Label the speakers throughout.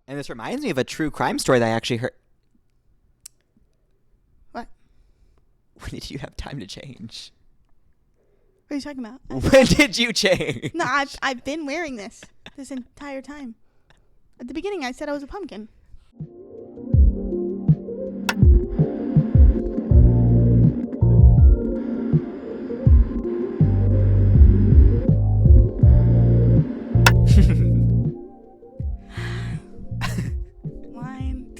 Speaker 1: And this reminds me of a true crime story that I actually heard.
Speaker 2: What?
Speaker 1: When did you have time to change?
Speaker 2: What are you talking about?
Speaker 1: When did you change?
Speaker 2: No, I've been wearing this entire time. At the beginning, I said I was a pumpkin. Wine.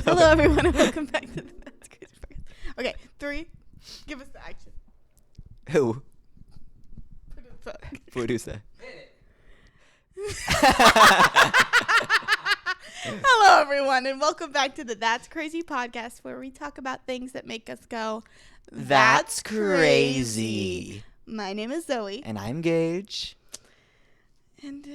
Speaker 2: Hello, everyone, and welcome back to the That's Crazy Podcast. Okay, 3. Give us the action.
Speaker 1: Who?
Speaker 2: Producer. Hello, everyone, and welcome back to the That's Crazy Podcast, where we talk about things that make us go,
Speaker 1: That's crazy.
Speaker 2: My name is Zoe.
Speaker 1: And I'm Gage.
Speaker 2: And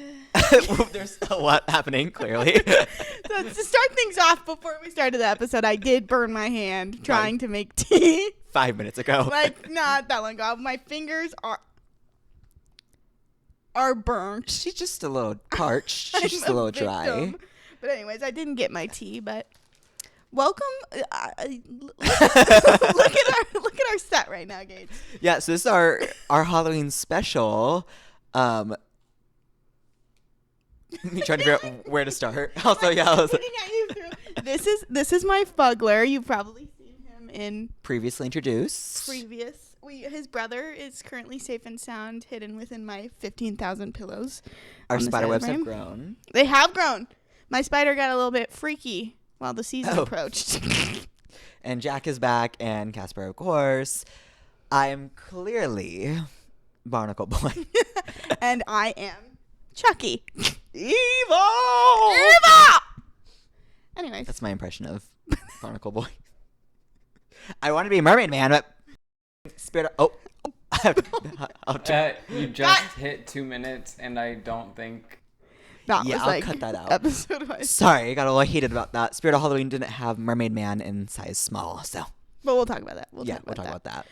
Speaker 1: There's a lot happening, clearly.
Speaker 2: so to start things off, before we started the episode, I did burn my hand trying to make tea.
Speaker 1: 5 minutes ago.
Speaker 2: Like, not that long ago. My fingers are burnt.
Speaker 1: She's just a little parched. She's just a little dry.
Speaker 2: But anyways, I didn't get my tea, but welcome. Look at our set right now, Gage.
Speaker 1: Yeah, so this is our Halloween special. Me trying to figure out where to start. Also, yeah,
Speaker 2: Looking at you through. This is my fuggler. You've probably seen him in
Speaker 1: previously introduced.
Speaker 2: His brother is currently safe and sound, hidden within my 15,000 pillows.
Speaker 1: Our spider webs have grown.
Speaker 2: They have grown. My spider got a little bit freaky while the season approached.
Speaker 1: And Jack is back, and Casper, of course. I am clearly Barnacle Boy.
Speaker 2: And I am Chucky.
Speaker 1: Evil!
Speaker 2: Anyways.
Speaker 1: That's my impression of Barnacle Boy. I want to be Mermaid Man, but Spirit.
Speaker 3: You just hit 2 minutes, and I don't think.
Speaker 2: That was
Speaker 1: I'll cut that out.
Speaker 2: Episode-wise.
Speaker 1: Sorry, I got a little heated about that. Spirit of Halloween didn't have Mermaid Man in size small, so.
Speaker 2: But we'll talk about that. We'll talk about that.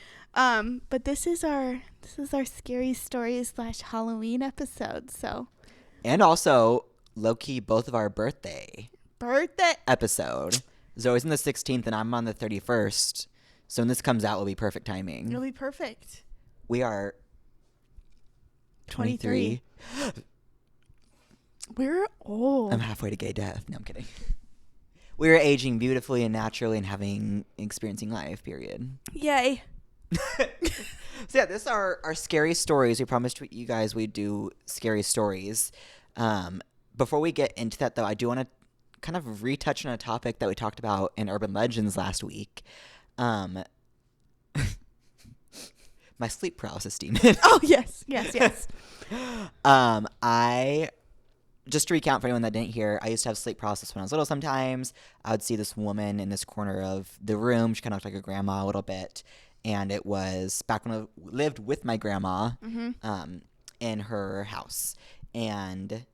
Speaker 2: But this is our scary stories / Halloween episode. So.
Speaker 1: And also, low-key, both of our birthday episode. Zoe's on the 16th, and I'm on the 31st. So when this comes out, it'll be perfect timing.
Speaker 2: It'll be perfect.
Speaker 1: We are 23.
Speaker 2: We're old.
Speaker 1: I'm halfway to gay death. No, I'm kidding. We're aging beautifully and naturally and experiencing life, period.
Speaker 2: Yay.
Speaker 1: So yeah, this is our scary stories. We promised you guys we'd do scary stories. Before we get into that, though, I do want to kind of retouch on a topic that we talked about in Urban Legends last week. My sleep paralysis demon.
Speaker 2: Oh, yes.
Speaker 1: I just to recount for anyone that didn't hear, I used to have sleep paralysis when I was little sometimes. I would see this woman in this corner of the room. She kind of looked like a grandma a little bit. And it was back when I lived with my grandma in her house. And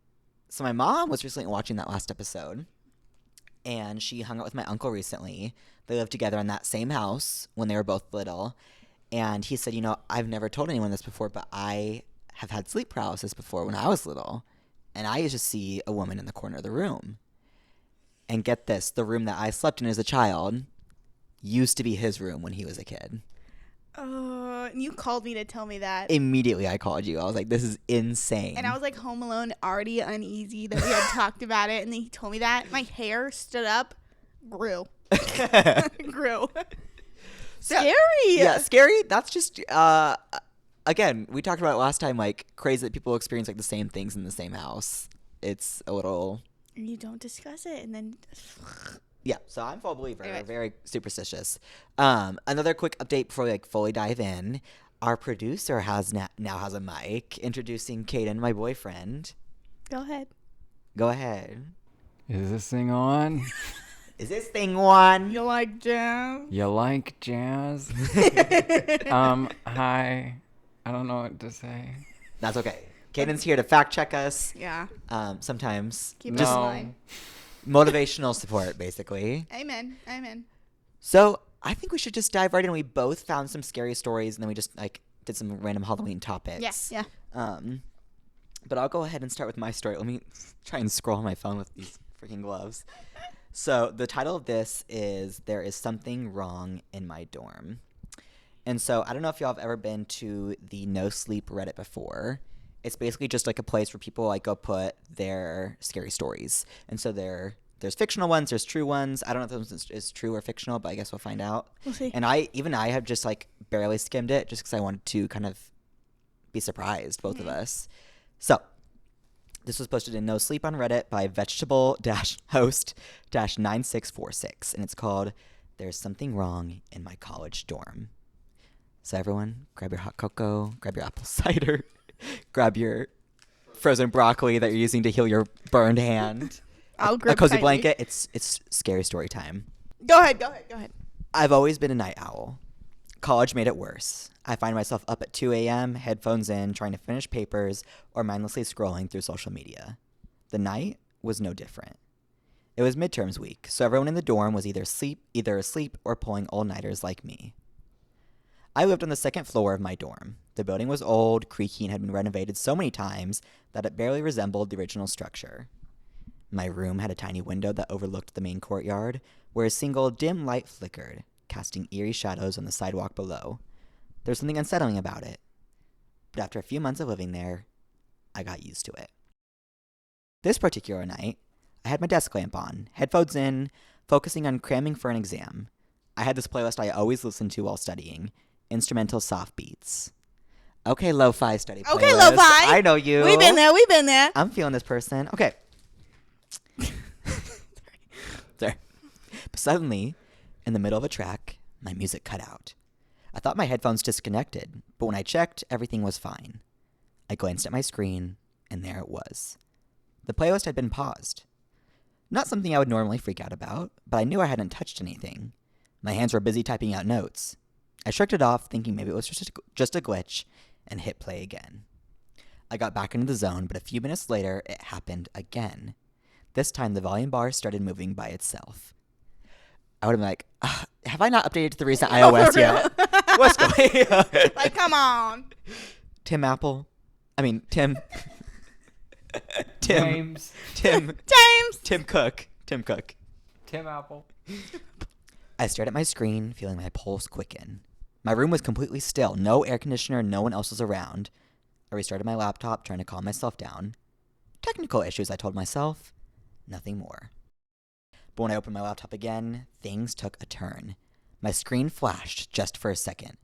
Speaker 1: so my mom was recently watching that last episode. And she hung out with my uncle recently. They lived together in that same house when they were both little. And he said, I've never told anyone this before, but I have had sleep paralysis before when I was little. And I used to see a woman in the corner of the room. And get this, the room that I slept in as a child used to be his room when he was a kid.
Speaker 2: Oh, and you called me to tell me that.
Speaker 1: Immediately I called you. I was like, this is insane.
Speaker 2: And I was like home alone, already uneasy that we had talked about it. And then he told me that. My hair stood up, grew. Scary.
Speaker 1: Yeah, scary. That's just, again, we talked about it last time, like crazy that people experience like the same things in the same house. It's a little.
Speaker 2: And you don't discuss it. And then.
Speaker 1: Yeah, so I'm a full believer.
Speaker 2: Anyway.
Speaker 1: Very superstitious. Another quick update before we fully dive in. Our producer now has a mic, introducing Caden, my boyfriend.
Speaker 2: Go ahead.
Speaker 3: Is this thing on?
Speaker 1: Is this thing on?
Speaker 2: You like jazz?
Speaker 3: You like jazz? Hi. I don't know what to say.
Speaker 1: That's okay. Caden's here to fact check us.
Speaker 2: Yeah.
Speaker 1: Sometimes.
Speaker 2: Keep
Speaker 1: just
Speaker 2: it in line.
Speaker 1: Motivational support, basically.
Speaker 2: Amen.
Speaker 1: So I think we should just dive right in. We both found some scary stories, and then we just did some random Halloween topics.
Speaker 2: Yeah.
Speaker 1: But I'll go ahead and start with my story. Let me try and scroll on my phone with these Freaking gloves. So the title of this is There Is Something Wrong in My Dorm. And so I don't know if y'all have ever been to the No Sleep Reddit before. It's basically just like a place where people like go put their scary stories. And so there's fictional ones, there's true ones. I don't know if this is true or fictional, but I guess we'll find out.
Speaker 2: We'll see.
Speaker 1: And I have just like barely skimmed it just because I wanted to kind of be surprised, both of us. So this was posted in No Sleep on Reddit by vegetable-host-9646. And it's called There's Something Wrong in My College Dorm. So everyone, grab your hot cocoa, grab your apple cider, grab your frozen broccoli that you're using to heal your burned hand.
Speaker 2: I'll
Speaker 1: A
Speaker 2: grip
Speaker 1: cozy
Speaker 2: tightly.
Speaker 1: blanket. It's scary story time.
Speaker 2: Go ahead.
Speaker 1: I've always been a night owl. College made it worse. I find myself up at 2 a.m., headphones in, trying to finish papers or mindlessly scrolling through social media. The night was no different. It was midterms week, so everyone in the dorm was either asleep or pulling all-nighters like me. I lived on the second floor of my dorm. The building was old, creaky, and had been renovated so many times that it barely resembled the original structure. My room had a tiny window that overlooked the main courtyard, where a single dim light flickered, casting eerie shadows on the sidewalk below. There was something unsettling about it. But after a few months of living there, I got used to it. This particular night, I had my desk lamp on, headphones in, focusing on cramming for an exam. I had this playlist I always listen to while studying, instrumental soft beats. Okay, lo-fi study playlist.
Speaker 2: Okay, lo-fi.
Speaker 1: I know you.
Speaker 2: We've been there.
Speaker 1: I'm feeling this person. Okay. Sorry. But suddenly, in the middle of a track, my music cut out. I thought my headphones disconnected, but when I checked, everything was fine. I glanced at my screen, and there it was. The playlist had been paused. Not something I would normally freak out about, but I knew I hadn't touched anything. My hands were busy typing out notes. I shrugged it off, thinking maybe it was just a glitch, and hit play again. I got back into the zone, but a few minutes later, it happened again. This time, the volume bar started moving by itself. I would have been like, have I not updated to the recent iOS yet? What's going on?
Speaker 2: Like, come on.
Speaker 1: Tim.
Speaker 3: James.
Speaker 1: Tim Cook.
Speaker 3: Tim Apple.
Speaker 1: I stared at my screen, feeling my pulse quicken. My room was completely still. No air conditioner, no one else was around. I restarted my laptop, trying to calm myself down. Technical issues, I told myself. Nothing more. But when I opened my laptop again, things took a turn. My screen flashed just for a second.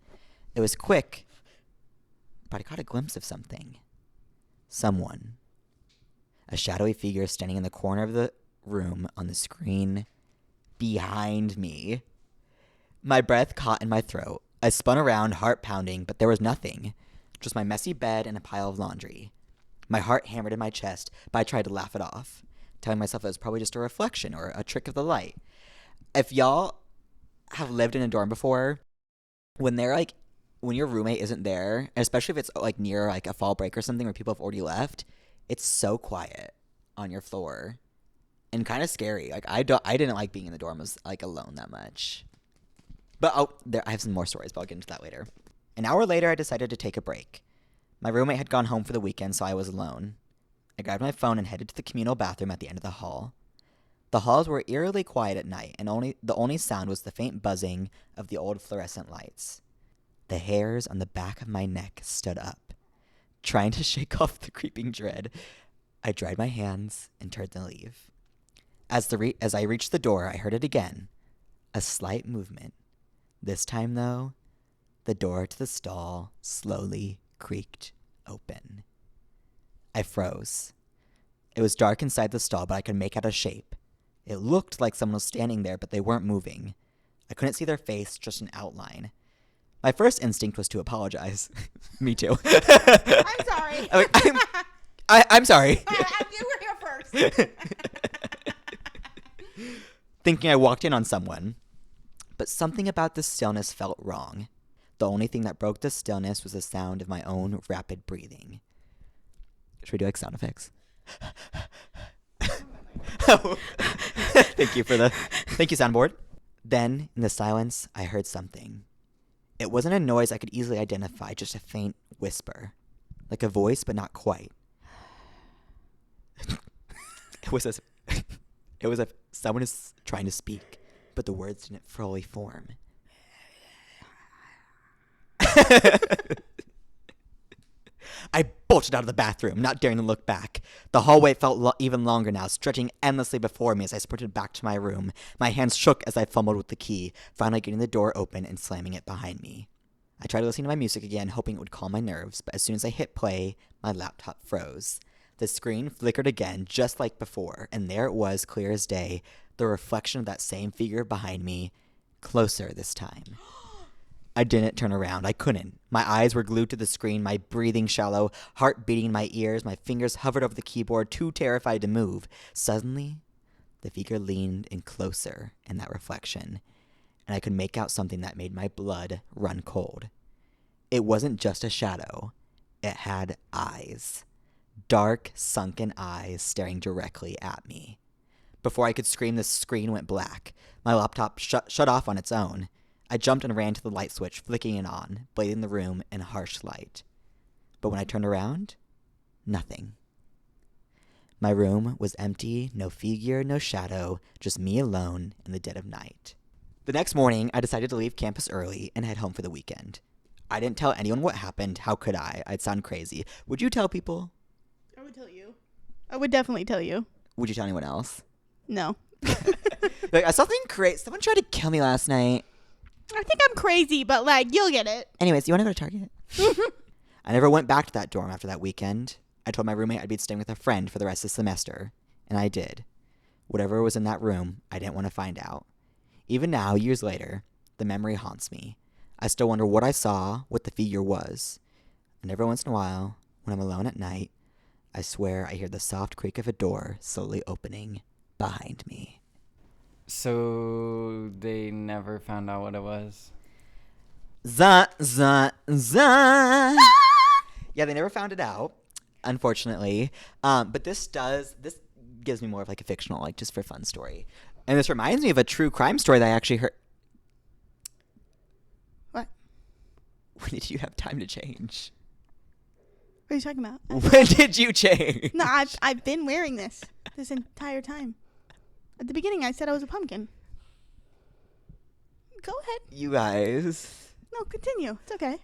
Speaker 1: It was quick, but I caught a glimpse of something. Someone. A shadowy figure standing in the corner of the room on the screen behind me. My breath caught in my throat. I spun around, heart pounding, but there was nothing. Just my messy bed and a pile of laundry. My heart hammered in my chest, but I tried to laugh it off, telling myself it was probably just a reflection or a trick of the light. If y'all have lived in a dorm before, when your roommate isn't there, especially if it's like near like a fall break or something where people have already left, it's so quiet on your floor and kind of scary. Like I didn't like being in the dorm was like alone that much. But I have some more stories, but I'll get into that later. An hour later, I decided to take a break. My roommate had gone home for the weekend, so I was alone. I grabbed my phone and headed to the communal bathroom at the end of the hall. The halls were eerily quiet at night, and the only sound was the faint buzzing of the old fluorescent lights. The hairs on the back of my neck stood up. Trying to shake off the creeping dread, I dried my hands and turned to leave. As I reached the door, I heard it again. A slight movement. This time, though, the door to the stall slowly creaked open. I froze. It was dark inside the stall, but I could make out a shape. It looked like someone was standing there, but they weren't moving. I couldn't see their face, just an outline. My first instinct was to apologize. Me too.
Speaker 2: I'm sorry.
Speaker 1: I'm sorry.
Speaker 2: You were here first.
Speaker 1: Thinking I walked in on someone. But something about the stillness felt wrong. The only thing that broke the stillness was the sound of my own rapid breathing. Should we do like sound effects? Thank you, soundboard. Then, in the silence, I heard something. It wasn't a noise I could easily identify, just a faint whisper. Like a voice, but not quite. It was It was if someone is trying to speak, but the words didn't fully form. I bolted out of the bathroom, not daring to look back. The hallway felt even longer now, stretching endlessly before me as I sprinted back to my room. My hands shook as I fumbled with the key, finally getting the door open and slamming it behind me. I tried listening to my music again, hoping it would calm my nerves, but as soon as I hit play, my laptop froze. The screen flickered again, just like before, and there it was, clear as day, the reflection of that same figure behind me, closer this time. I didn't turn around. I couldn't. My eyes were glued to the screen, my breathing shallow, heart beating in my ears, my fingers hovered over the keyboard, too terrified to move. Suddenly, the figure leaned in closer in that reflection, and I could make out something that made my blood run cold. It wasn't just a shadow. It had eyes. Dark, sunken eyes staring directly at me. Before I could scream, the screen went black. My laptop shut off on its own. I jumped and ran to the light switch, flicking it on, bathing the room in harsh light. But when I turned around, nothing. My room was empty, no figure, no shadow, just me alone in the dead of night. The next morning, I decided to leave campus early and head home for the weekend. I didn't tell anyone what happened. How could I? I'd sound crazy. Would you tell people?
Speaker 2: I would tell you. I would definitely tell you.
Speaker 1: Would you tell anyone else?
Speaker 2: No.
Speaker 1: Like, I saw something crazy. Someone tried to kill me last night.
Speaker 2: I think I'm crazy, but like, you'll get it.
Speaker 1: Anyways, you want to go to Target? I never went back to that dorm after that weekend. I told my roommate I'd be staying with a friend for the rest of the semester, and I did. Whatever was in that room, I didn't want to find out. Even now, years later, the memory haunts me. I still wonder what I saw, what the figure was. And every once in a while, when I'm alone at night, I swear I hear the soft creak of a door slowly opening behind me.
Speaker 3: So they never found out what it was?
Speaker 1: Yeah, they never found it out, unfortunately. But this gives me more of like a fictional, like just for fun story. And this reminds me of a true crime story that I actually heard.
Speaker 2: What?
Speaker 1: When did you have time to change?
Speaker 2: What are you talking about?
Speaker 1: When did you change?
Speaker 2: No, I've been wearing this entire time. At the beginning, I said I was a pumpkin. Go ahead.
Speaker 1: You guys.
Speaker 2: No, continue. It's okay.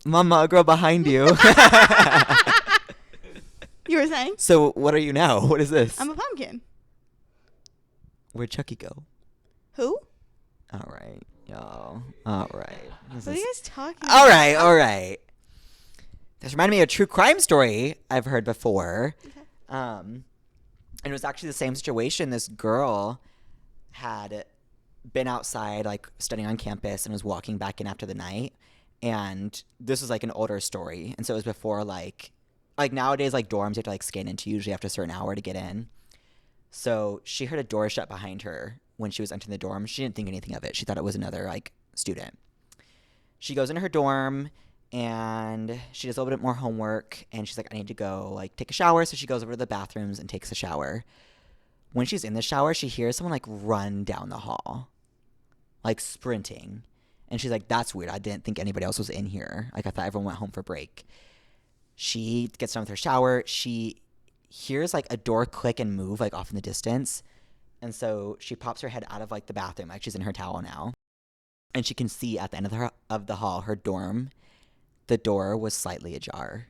Speaker 1: Mama, girl behind you.
Speaker 2: You were saying?
Speaker 1: So what are you now? What is this?
Speaker 2: I'm a pumpkin.
Speaker 1: Where'd Chucky go?
Speaker 2: Who?
Speaker 1: All right, y'all. All right.
Speaker 2: What are you guys talking about?
Speaker 1: All right. This reminded me of a true crime story I've heard before.
Speaker 2: Okay.
Speaker 1: And it was actually the same situation. This girl had been outside, like, studying on campus and was walking back in after the night. And this was, like, an older story. And so it was before, like nowadays, like, dorms you have to, like, scan into usually after a certain hour to get in. So she heard a door shut behind her when she was entering the dorm. She didn't think anything of it. She thought it was another, like, student. She goes into her dorm, and she does a little bit more homework, and she's like, I need to go, like, take a shower. So she goes over to the bathrooms and takes a shower. When she's in the shower, she hears someone, like, run down the hall, like, sprinting. And she's like, that's weird. I didn't think anybody else was in here. Like, I thought everyone went home for break. She gets done with her shower. She hears, like, a door click and move, like, off in the distance. And so she pops her head out of, like, the bathroom. Like, she's in her towel now. And she can see at the end of the hall, her dorm, the door was slightly ajar.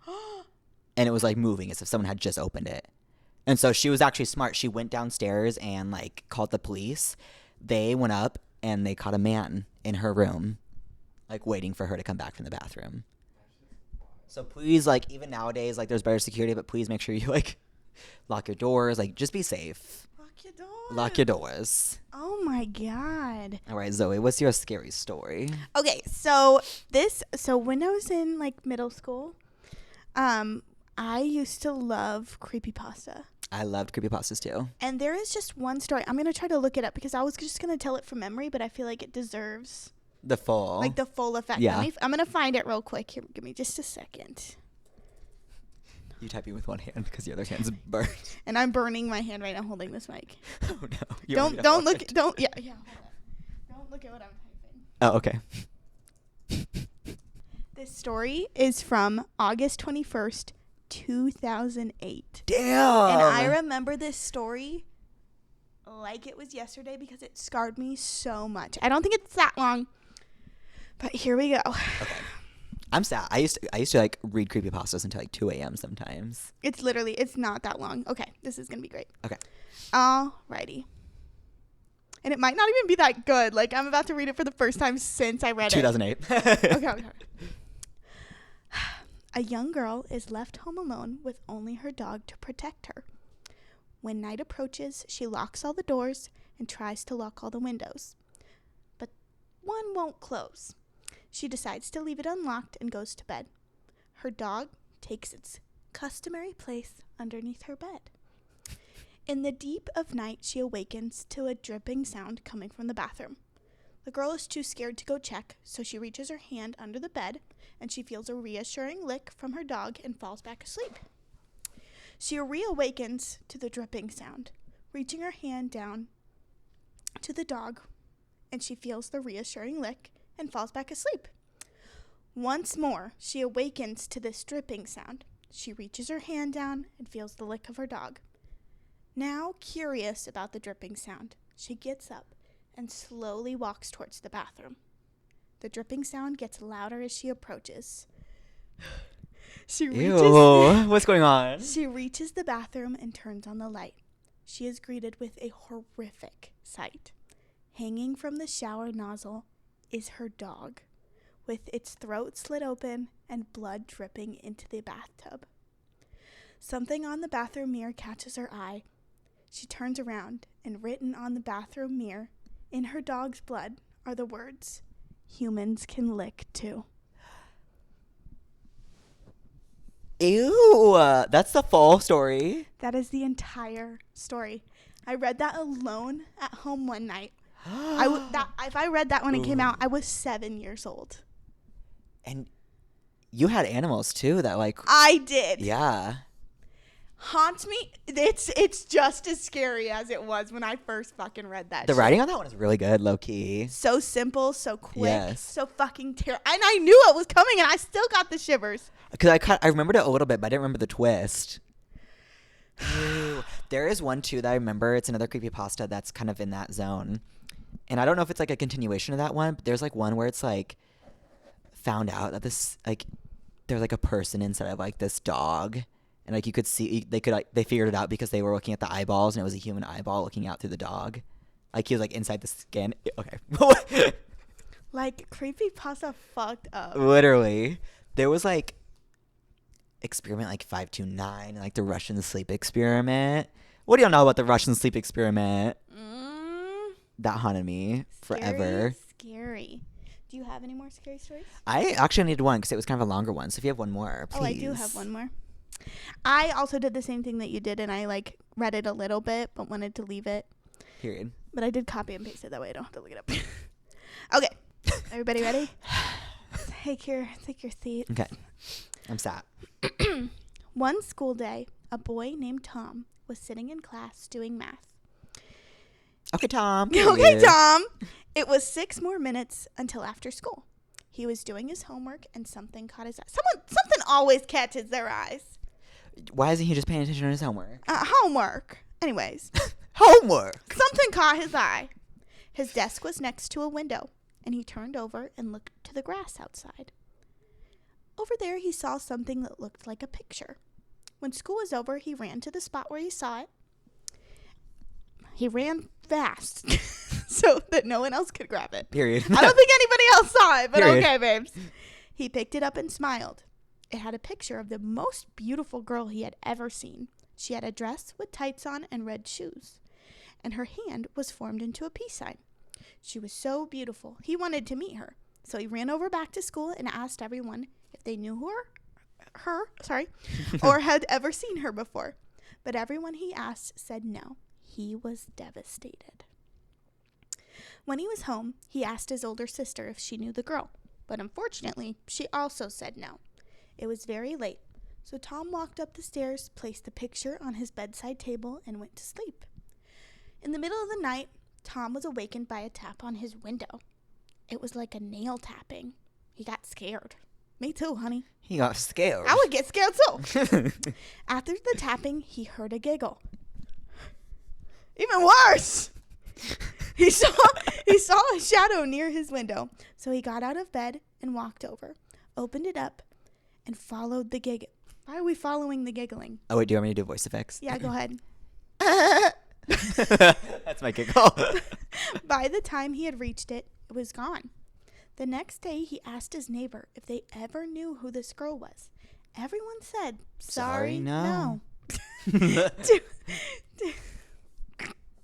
Speaker 1: And it was, like, moving as if someone had just opened it. And so she was actually smart. She went downstairs and, like, called the police. They went up and they caught a man in her room, like, waiting for her to come back from the bathroom. So please, like, even nowadays, like, there's better security, but please make sure you, like, lock your doors. Like, just be safe.
Speaker 2: Lock your doors.
Speaker 1: Lock your doors.
Speaker 2: Oh, my God.
Speaker 1: All right, Zoe, what's your scary story?
Speaker 2: Okay, so when I was in, like, middle school, I used to love creepypasta.
Speaker 1: I loved creepypastas, too.
Speaker 2: And there is just one story. I'm going to try to look it up because I was just going to tell it from memory, but I feel like it deserves
Speaker 1: The full.
Speaker 2: like the full effect.
Speaker 1: Yeah.
Speaker 2: I'm going to find it real quick. Here, give me just a second.
Speaker 1: You typing with one hand because the other hand's burnt.
Speaker 2: And I'm burning my hand right now holding this mic.
Speaker 1: Oh, no. You
Speaker 2: Don't
Speaker 1: already know
Speaker 2: look
Speaker 1: it.
Speaker 2: hold on. Don't look at what I'm typing.
Speaker 1: Oh, okay.
Speaker 2: This story is from August 21st, 2008.
Speaker 1: Damn.
Speaker 2: And I remember this story like it was yesterday because it scarred me so much. I don't think it's that long, but here we go.
Speaker 1: Okay. I'm sad. I used to like read creepypastas until like 2 a.m. sometimes.
Speaker 2: It's not that long. Okay, this is gonna be great.
Speaker 1: Okay.
Speaker 2: Alrighty. And it might not even be that good. Like, I'm about to read it for the first time since I read
Speaker 1: 2008.
Speaker 2: it. Okay. A young girl is left home alone with only her dog to protect her. When night approaches, she locks all the doors and tries to lock all the windows. But one won't close. She decides to leave it unlocked and goes to bed. Her dog takes its customary place underneath her bed. In the deep of night, she awakens to a dripping sound coming from the bathroom. The girl is too scared to go check, so she reaches her hand under the bed, and she feels a reassuring lick from her dog and falls back asleep. She reawakens to the dripping sound, reaching her hand down to the dog, and she feels the reassuring lick and falls back asleep. Once more, she awakens to this dripping sound. She reaches her hand down and feels the lick of her dog. Now, curious about the dripping sound, she gets up and slowly walks towards the bathroom. The dripping sound gets louder as she approaches.
Speaker 1: Ew, what's going on?
Speaker 2: She reaches the bathroom and turns on the light. She is greeted with a horrific sight. Hanging from the shower nozzle is her dog, with its throat slit open and blood dripping into the bathtub. Something on the bathroom mirror catches her eye. She turns around, and written on the bathroom mirror, in her dog's blood, are the words, "Humans can lick too."
Speaker 1: Ew, that's the full story.
Speaker 2: That is the entire story. I read that alone at home one night. If I read that when it came out, I was 7 years old.
Speaker 1: And you had animals too that like...
Speaker 2: I did.
Speaker 1: Yeah.
Speaker 2: Haunts me. It's just as scary as it was when I first fucking read that.
Speaker 1: The writing on that one is really good, low key.
Speaker 2: So simple, so quick,
Speaker 1: Yes.
Speaker 2: so fucking terrible. And I knew it was coming, and I still got the shivers.
Speaker 1: Because I remembered it a little bit, but I didn't remember the twist. Ew. There is one too that I remember. It's another creepypasta that's kind of in that zone. And I don't know if it's like a continuation of that one, but there's like one where it's like found out that this like there's like a person inside of like this dog. And like you could see they figured it out because they were looking at the eyeballs and it was a human eyeball looking out through the dog. Like he was like inside the skin. Okay.
Speaker 2: Like creepypasta fucked up.
Speaker 1: Literally. There was like experiment like 529 and like the Russian sleep experiment. What do y'all know about the Russian sleep experiment? That haunted me forever.
Speaker 2: Scary. Do you have any more scary stories?
Speaker 1: I actually needed one because it was kind of a longer one. So if you have one more, please.
Speaker 2: Oh, I do have one more. I also did the same thing that you did, and I like read it a little bit, but wanted to leave it.
Speaker 1: Period.
Speaker 2: But I did copy and paste it that way I don't have to look it up. Okay. Everybody ready? Take your seat.
Speaker 1: Okay. I'm sat.
Speaker 2: One school day, a boy named Tom was sitting in class doing math.
Speaker 1: Okay, Tom.
Speaker 2: Okay, Tom. It was 6 more minutes until after school. He was doing his homework and something caught his eye. Something always catches their eyes.
Speaker 1: Why isn't he just paying attention to his homework?
Speaker 2: Homework. Anyways.
Speaker 1: Homework.
Speaker 2: Something caught his eye. His desk was next to a window, and he turned over and looked to the grass outside. Over there, he saw something that looked like a picture. When school was over, he ran to the spot where he saw it. He ran fast so that no one else could grab it.
Speaker 1: Period.
Speaker 2: I don't think anybody else saw it, but
Speaker 1: Period.
Speaker 2: Okay, babes. He picked it up and smiled. It had a picture of the most beautiful girl he had ever seen. She had a dress with tights on and red shoes, and her hand was formed into a peace sign. She was so beautiful. He wanted to meet her, so he ran over back to school and asked everyone if they knew her, or had ever seen her before. But everyone he asked said no. He was devastated. When he was home, he asked his older sister if she knew the girl, but unfortunately, she also said no. It was very late, so Tom walked up the stairs, placed the picture on his bedside table, and went to sleep. In the middle of the night, Tom was awakened by a tap on his window. It was like a nail tapping. He got scared. Me too, honey.
Speaker 1: He got scared.
Speaker 2: I would get scared too. After the tapping, he heard a giggle. Even worse. He saw a shadow near his window. So he got out of bed and walked over, opened it up, and followed the giggle. Why are we following the giggling?
Speaker 1: Oh, wait, do you want me to do voice effects?
Speaker 2: Yeah, go ahead.
Speaker 1: That's my giggle.
Speaker 2: By the time he had reached it, it was gone. The next day, he asked his neighbor if they ever knew who this girl was. Everyone said, sorry, no.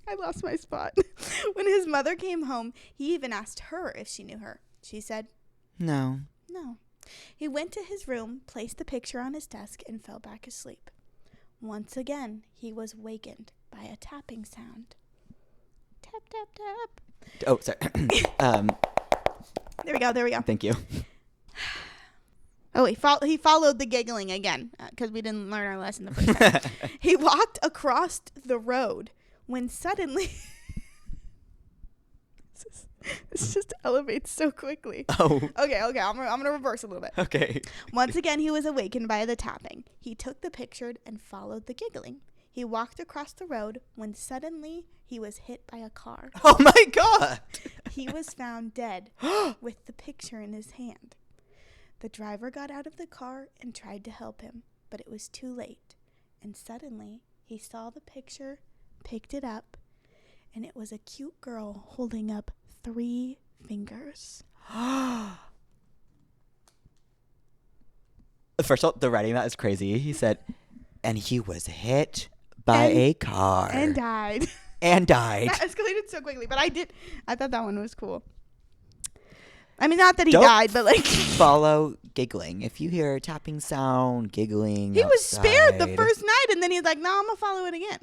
Speaker 2: I lost my spot. When his mother came home, he even asked her if she knew her. She said,
Speaker 1: No.
Speaker 2: no. He went to his room, placed the picture on his desk, and fell back asleep. Once again, he was wakened by a tapping sound. Tap, tap, tap.
Speaker 1: Oh, sorry.
Speaker 2: There we go.
Speaker 1: Thank you.
Speaker 2: Oh, he followed the giggling again because we didn't learn our lesson the first time. He walked across the road when suddenly... This just elevates so quickly.
Speaker 1: Oh.
Speaker 2: Okay. I'm going to reverse a little bit.
Speaker 1: Okay.
Speaker 2: Once again, he was awakened by the tapping. He took the picture and followed the giggling. He walked across the road when suddenly he was hit by a car.
Speaker 1: Oh, my God.
Speaker 2: He was found dead with the picture in his hand. The driver got out of the car and tried to help him, but it was too late. And suddenly, he saw the picture, picked it up, and it was a cute girl holding up 3 fingers.
Speaker 1: First of all, the writing of that is crazy. He said, and he was hit by a car.
Speaker 2: And died.
Speaker 1: And died.
Speaker 2: That escalated so quickly, but I thought that one was cool. I mean, not that he
Speaker 1: Don't
Speaker 2: died, but like...
Speaker 1: Follow giggling. If you hear a tapping sound, giggling
Speaker 2: He was spared the
Speaker 1: outside,
Speaker 2: first night, and then he's like, no, I'm going to follow it again.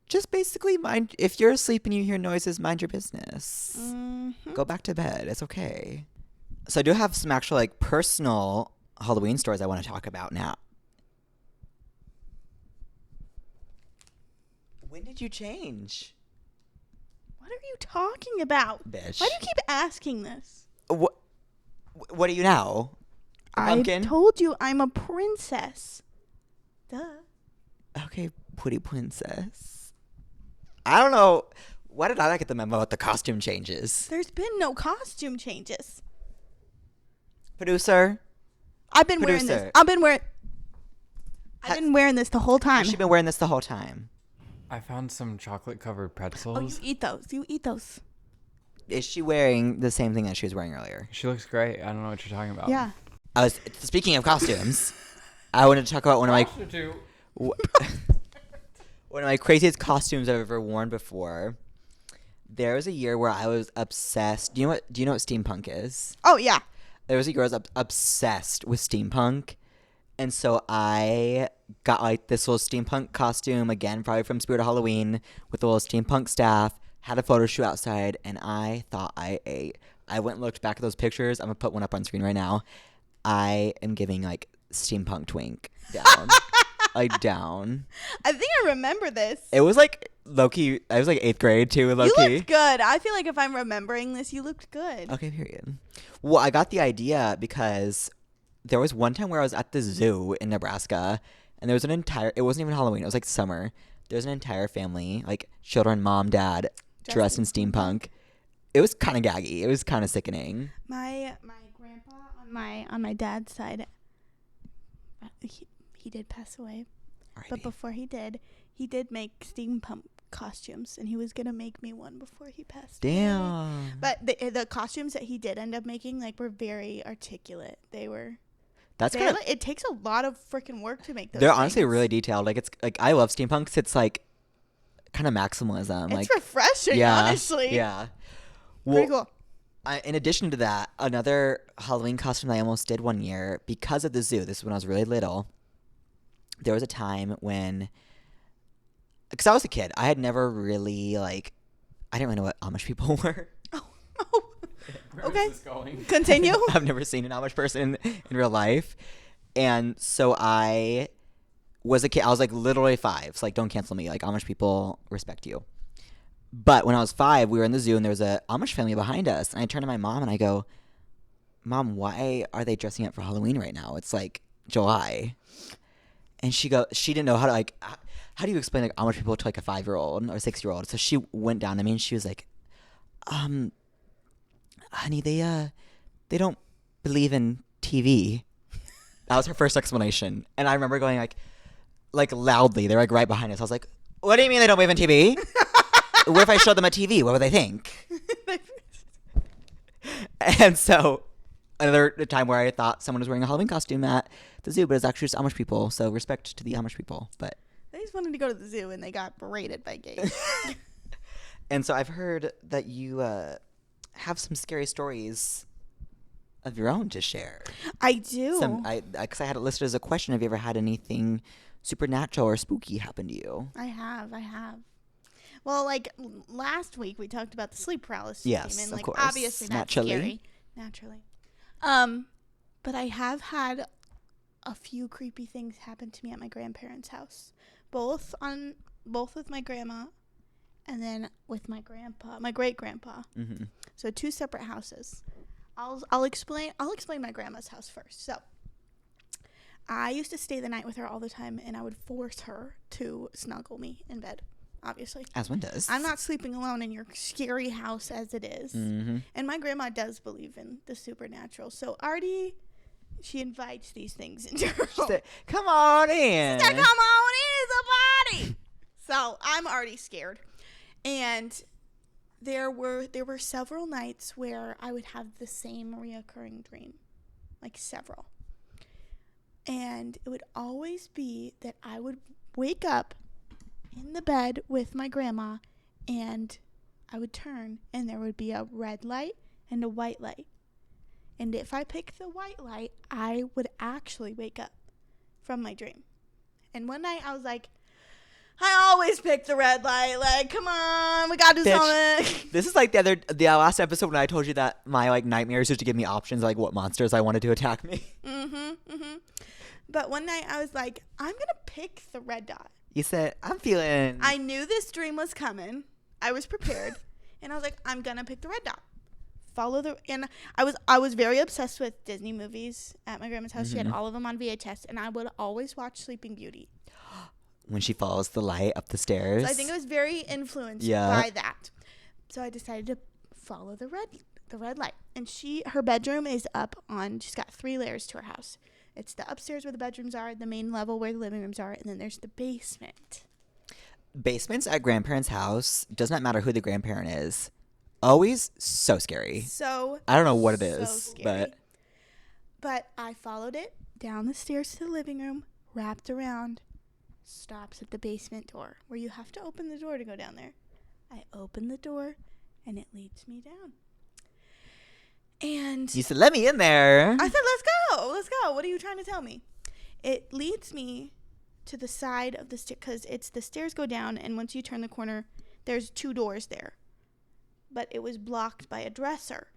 Speaker 1: just basically mind, if you're asleep and you hear noises, mind your business.
Speaker 2: Mm-hmm.
Speaker 1: Go back to bed. It's okay. So I do have some actual like personal Halloween stories I want to talk about now. When did you change?
Speaker 2: What are you talking about?
Speaker 1: Bitch.
Speaker 2: Why do you keep asking this?
Speaker 1: What are you now? A pumpkin?
Speaker 2: I told you I'm a princess. Duh.
Speaker 1: Okay, pretty princess. I don't know. Why did I not get the memo about the costume changes?
Speaker 2: There's been no costume changes.
Speaker 1: Producer?
Speaker 2: I've been wearing this. I've been wearing this the whole time.
Speaker 1: Has she been wearing this the whole time?
Speaker 3: I found some chocolate-covered pretzels.
Speaker 2: Oh, you eat those. You eat those.
Speaker 1: Is she wearing the same thing that she was wearing earlier?
Speaker 3: She looks great. I don't know what you're talking about.
Speaker 2: Yeah.
Speaker 1: Speaking of costumes, I wanted to talk about one of my craziest costumes I've ever worn before. There was a year where I was obsessed. Do you know what steampunk is?
Speaker 2: Oh, yeah.
Speaker 1: There was a year I was obsessed with steampunk. And so I got like this little steampunk costume, again, probably from Spirit of Halloween, with a little steampunk staff, had a photo shoot outside, and I thought I ate. I went and looked back at those pictures. I'm going to put one up on screen right now. I am giving like steampunk twink down. Like down.
Speaker 2: I think I remember this.
Speaker 1: It was like low-key, I was like 8th grade too, low-key.
Speaker 2: You looked good. I feel like if I'm remembering this, you looked good.
Speaker 1: Okay, period. Well, I got the idea because there was one time where I was at the zoo in Nebraska, and there was it wasn't even Halloween, it was like summer. There was an entire family, like children, mom, dad, dressed in steampunk. It was kind of gaggy. It was kind of sickening.
Speaker 2: My grandpa on my dad's side, he did pass away.
Speaker 1: R.I.P.
Speaker 2: But before he did make steampunk costumes, and he was gonna make me one before he passed away.
Speaker 1: Damn.
Speaker 2: But the costumes that he did end up making were very articulate. They were.
Speaker 1: That's kind of.
Speaker 2: It takes a lot of freaking work to make those.
Speaker 1: They're
Speaker 2: things.
Speaker 1: honestly really detailed. Like it's like I love steampunks. It's like kind of maximalism.
Speaker 2: It's
Speaker 1: like
Speaker 2: refreshing,
Speaker 1: yeah,
Speaker 2: honestly.
Speaker 1: Yeah.
Speaker 2: Pretty cool.
Speaker 1: In addition to that, another Halloween costume I almost did one year because of the zoo. This is when I was really little. There was a time when, because I was a kid, I had never really I didn't really know what Amish people were.
Speaker 2: Oh.
Speaker 3: Where
Speaker 2: Okay.
Speaker 3: is this going?
Speaker 2: Continue.
Speaker 1: I've never seen an Amish person in real life. And so I was a kid. I was like literally 5. So like, don't cancel me. Like Amish people respect you. But when I was 5, we were in the zoo and there was a Amish family behind us. And I turned to my mom and I go, Mom, why are they dressing up for Halloween right now? It's like July. And she didn't know how how do you explain like Amish people to like a 5-year-old or 6-year-old? So she went down to me and she was like, honey, they don't believe in TV. That was her first explanation. And I remember going like loudly. They're like right behind us. I was like, what do you mean they don't believe in TV? What if I showed them a TV? What would they think? And so another time where I thought someone was wearing a Halloween costume at the zoo, but it's actually just Amish people. So respect to the Amish people. But
Speaker 2: They just wanted to go to the zoo and they got berated by Gage.
Speaker 1: and so I've heard that you have some scary stories of your own to share.
Speaker 2: I do.
Speaker 1: Because I had it listed as a question. Have you ever had anything supernatural or spooky happen to you?
Speaker 2: I have. Well, like last week we talked about the sleep paralysis.
Speaker 1: Yes,
Speaker 2: demon.
Speaker 1: of
Speaker 2: Like,
Speaker 1: course.
Speaker 2: obviously that's scary. Naturally. But I have had a few creepy things happen to me at my grandparents' house. Both with my grandma and then with my grandpa, my great grandpa.
Speaker 1: Mm-hmm.
Speaker 2: So 2 separate houses. I'll explain my grandma's house first. So I used to stay the night with her all the time, and I would force her to snuggle me in bed, obviously.
Speaker 1: As one does.
Speaker 2: I'm not sleeping alone in your scary house as it is.
Speaker 1: Mm-hmm.
Speaker 2: And my grandma does believe in the supernatural. So already she invites these things into her home.
Speaker 1: Said, come on in.
Speaker 2: She said, come on in, the party. So I'm already scared. And there were several nights where I would have the same reoccurring dream. Like several. And it would always be that I would wake up in the bed with my grandma and I would turn and there would be a red light and a white light. And if I picked the white light, I would actually wake up from my dream. And one night I was like, I always pick the red light. Like, come on, we gotta do something.
Speaker 1: This is like the last episode when I told you that my like nightmares used to give me options like what monsters I wanted to attack me.
Speaker 2: But one night I was like, I'm gonna pick the red dot.
Speaker 1: You said, I'm feeling.
Speaker 2: I knew this dream was coming. I was prepared, and I was like, I'm gonna pick the red dot. And I was very obsessed with Disney movies at my grandma's house.
Speaker 1: Mm-hmm.
Speaker 2: She had all of them on VHS, and I would always watch Sleeping Beauty.
Speaker 1: When she follows the light up the stairs.
Speaker 2: So I think it was very influenced by that. So I decided to follow the red light. And her bedroom is up on. She's got 3 layers to her house. It's the upstairs where the bedrooms are, the main level where the living rooms are, and then there's the basement.
Speaker 1: Basements at grandparents' house, does not matter who the grandparent is, always so scary.
Speaker 2: So
Speaker 1: I don't know what it is,
Speaker 2: scary. But I followed it down the stairs to the living room, wrapped around, stops at the basement door where you have to open the door to go down there. I open the door and it leads me down. And
Speaker 1: you said, let me in there.
Speaker 2: I said, let's go. What are you trying to tell me? It leads me to the side of the stair because the stairs go down, and once you turn the corner, there's 2 doors there. But it was blocked by a dresser.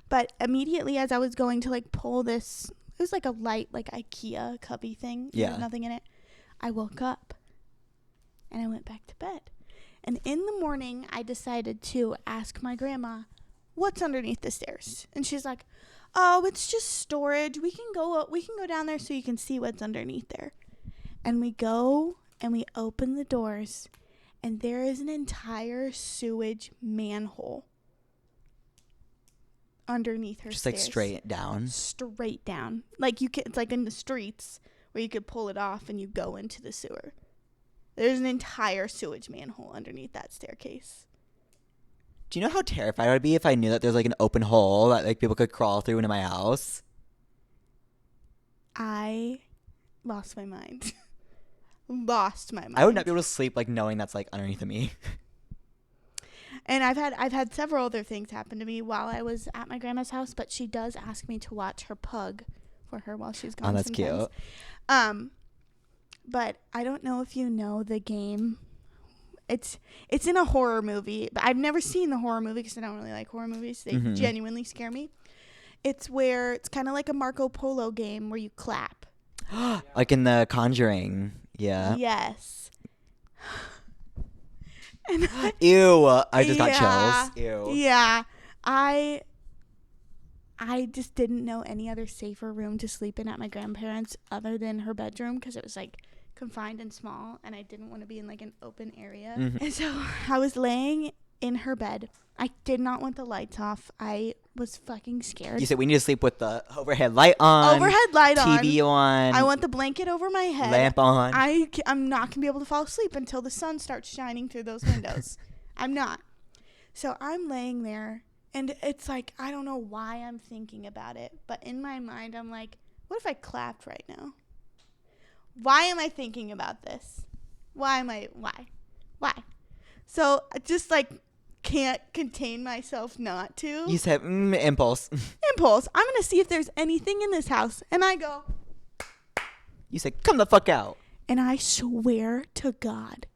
Speaker 2: But immediately as I was going to like pull this, it was like a light, like IKEA cubby thing.
Speaker 1: Yeah.
Speaker 2: There's nothing in it. I woke up and I went back to bed. And in the morning, I decided to ask my grandma, what's underneath the stairs? And she's like, oh, it's just storage. We can go down there so you can see what's underneath there. And we go and we open the doors, and there is an entire sewage manhole underneath her
Speaker 1: just
Speaker 2: stairs.
Speaker 1: like straight down.
Speaker 2: Straight down. Like it's like in the streets where you could pull it off and you go into the sewer. There's an entire sewage manhole underneath that staircase.
Speaker 1: Do you know how terrified I would be if I knew that there's like an open hole that like people could crawl through into my house?
Speaker 2: I lost my mind. Lost my mind.
Speaker 1: I would not be able to sleep like knowing that's like underneath of me.
Speaker 2: And I've had several other things happen to me while I was at my grandma's house, but she does ask me to watch her pug for her while she's gone.
Speaker 1: Oh, that's
Speaker 2: sometimes.
Speaker 1: cute.
Speaker 2: But I don't know if you know the game. It's in a horror movie, but I've never seen the horror movie because I don't really like horror movies. They genuinely scare me. It's kind of like a Marco Polo game where you clap.
Speaker 1: Like in The Conjuring. Yeah.
Speaker 2: Yes. And
Speaker 1: Ew. I just got chills. Ew.
Speaker 2: Yeah. I just didn't know any other safer room to sleep in at my grandparents' other than her bedroom because it was like confined and small, and I didn't want to be in like an open area.
Speaker 1: Mhm.
Speaker 2: And so I was laying in her bed. I did not want the lights off. I was fucking scared.
Speaker 1: You said we need to sleep with the overhead light on.
Speaker 2: Overhead light on.
Speaker 1: TV on.
Speaker 2: I want the blanket over my head.
Speaker 1: Lamp on.
Speaker 2: I'm not going to be able to fall asleep until the sun starts shining through those windows. I'm not. So I'm laying there, and it's like, I don't know why I'm thinking about it, but in my mind, I'm like, what if I clapped right now? Why am I thinking about this? Why? So I just like can't contain myself not to.
Speaker 1: You said impulse.
Speaker 2: Impulse. I'm going to see if there's anything in this house. And I go.
Speaker 1: You said, come the fuck out.
Speaker 2: And I swear to God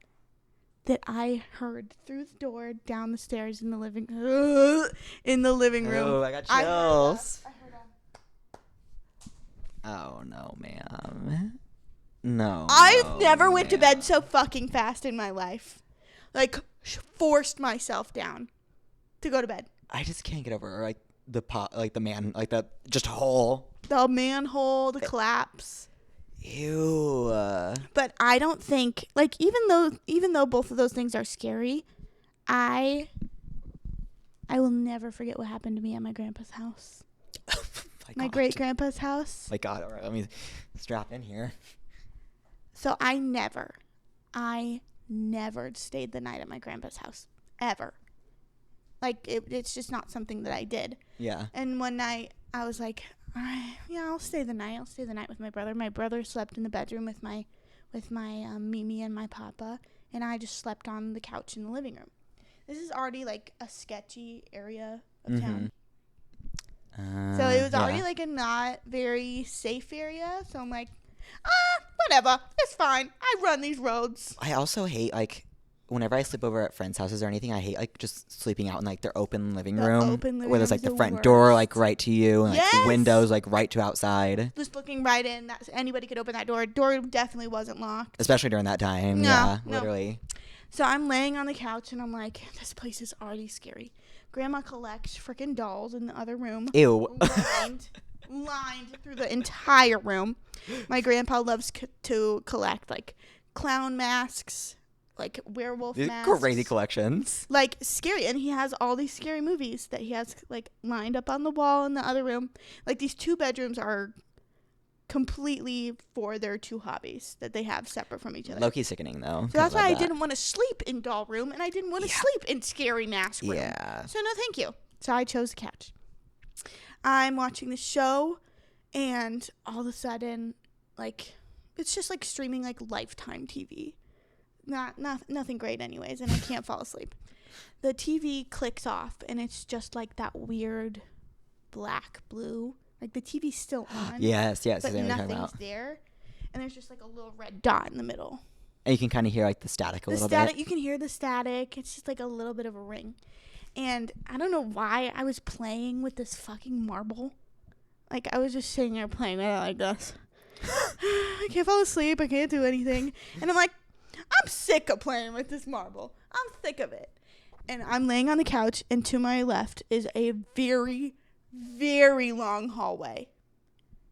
Speaker 2: that I heard through the door down the stairs in the living room.
Speaker 1: Oh, I got chills.
Speaker 2: I heard
Speaker 1: Oh, no, ma'am. No.
Speaker 2: I've never went to bed so fucking fast in my life. Like, forced myself down to go to bed.
Speaker 1: I just can't get over, like, the man, like, the just hole.
Speaker 2: The manhole, the collapse.
Speaker 1: Ew.
Speaker 2: But I don't think, like, even though both of those things are scary, I will never forget what happened to me at my grandpa's house. My great grandpa's house.
Speaker 1: My God, all right, let me strap in here.
Speaker 2: So I never stayed the night at my grandpa's house. Ever. Like, it's just not something that I did.
Speaker 1: Yeah.
Speaker 2: And one night, I was like, all right, yeah, I'll stay the night. I'll stay the night with my brother. My brother slept in the bedroom with my Mimi and my papa, and I just slept on the couch in the living room. This is already, like, a sketchy area of town. So it was already, like, a not very safe area. So I'm like, whatever. It's fine. I run these roads.
Speaker 1: I also hate, like, whenever I sleep over at friends' houses or anything, I hate, like, just sleeping out in, like, their open living room. Where there's, like, the front door, like, right to you. And, like, the windows, like, right to outside.
Speaker 2: Just looking right in. Anybody could open that door. Door definitely wasn't locked.
Speaker 1: Especially during that time.
Speaker 2: No,
Speaker 1: yeah,
Speaker 2: no.
Speaker 1: literally.
Speaker 2: So I'm laying on the couch, and I'm like, this place is already scary. Grandma collects freaking dolls in the other room.
Speaker 1: Ew.
Speaker 2: Lined through the entire room. My grandpa loves to collect, like, clown masks, like werewolf masks.
Speaker 1: Crazy collections.
Speaker 2: Like, scary. And he has all these scary movies that he has, like, lined up on the wall in the other room. Like, these two bedrooms are completely for their two hobbies that they have separate from each other.
Speaker 1: Low-key sickening, though.
Speaker 2: So that's why I didn't want to sleep in doll room, and I didn't want to sleep in scary mask room.
Speaker 1: Yeah.
Speaker 2: So no thank you. So I chose the couch. I'm watching the show, and all of a sudden, like, it's just like streaming like Lifetime TV. Nothing great anyways, and I can't fall asleep. The TV clicks off, and it's just like that weird black blue. Like, the TV's still on.
Speaker 1: Yes.
Speaker 2: But nothing's there. And there's just like a little red dot in the middle.
Speaker 1: And you can kind of hear, like, the static a little bit.
Speaker 2: You can hear the static. It's just like a little bit of a ring. And I don't know why I was playing with this fucking marble. Like, I was just sitting there playing with it like this. I can't fall asleep. I can't do anything. And I'm like, I'm sick of playing with this marble. I'm sick of it. And I'm laying on the couch, and to my left is a very, very long hallway.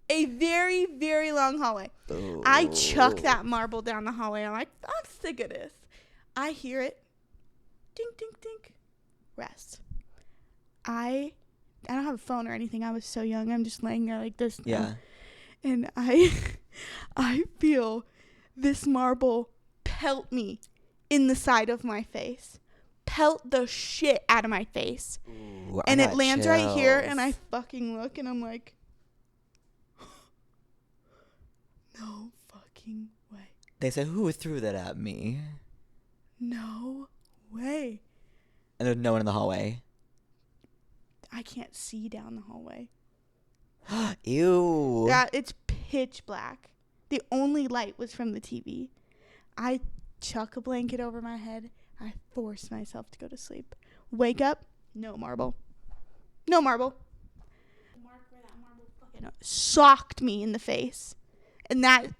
Speaker 2: A very, very long hallway.
Speaker 1: Ooh.
Speaker 2: I chuck that marble down the hallway. I'm like, I'm sick of this. I hear it. Dink, dink, dink. Rest. I don't have a phone or anything. I was so young. I'm just laying there like this now.
Speaker 1: Yeah.
Speaker 2: And I feel this marble pelt me in the side of my face. Pelt the shit out of my face.
Speaker 1: Ooh,
Speaker 2: and it lands
Speaker 1: chills.
Speaker 2: right here, and I fucking look, and I'm like, no fucking way.
Speaker 1: They said, who threw that at me?
Speaker 2: No way.
Speaker 1: And there's no one in the hallway.
Speaker 2: I can't see down the hallway.
Speaker 1: Ew.
Speaker 2: Yeah, it's pitch black. The only light was from the TV. I chuck a blanket over my head. I force myself to go to sleep. Wake up, no marble. No marble. Mark where that marble fucking socked me in the face. And that's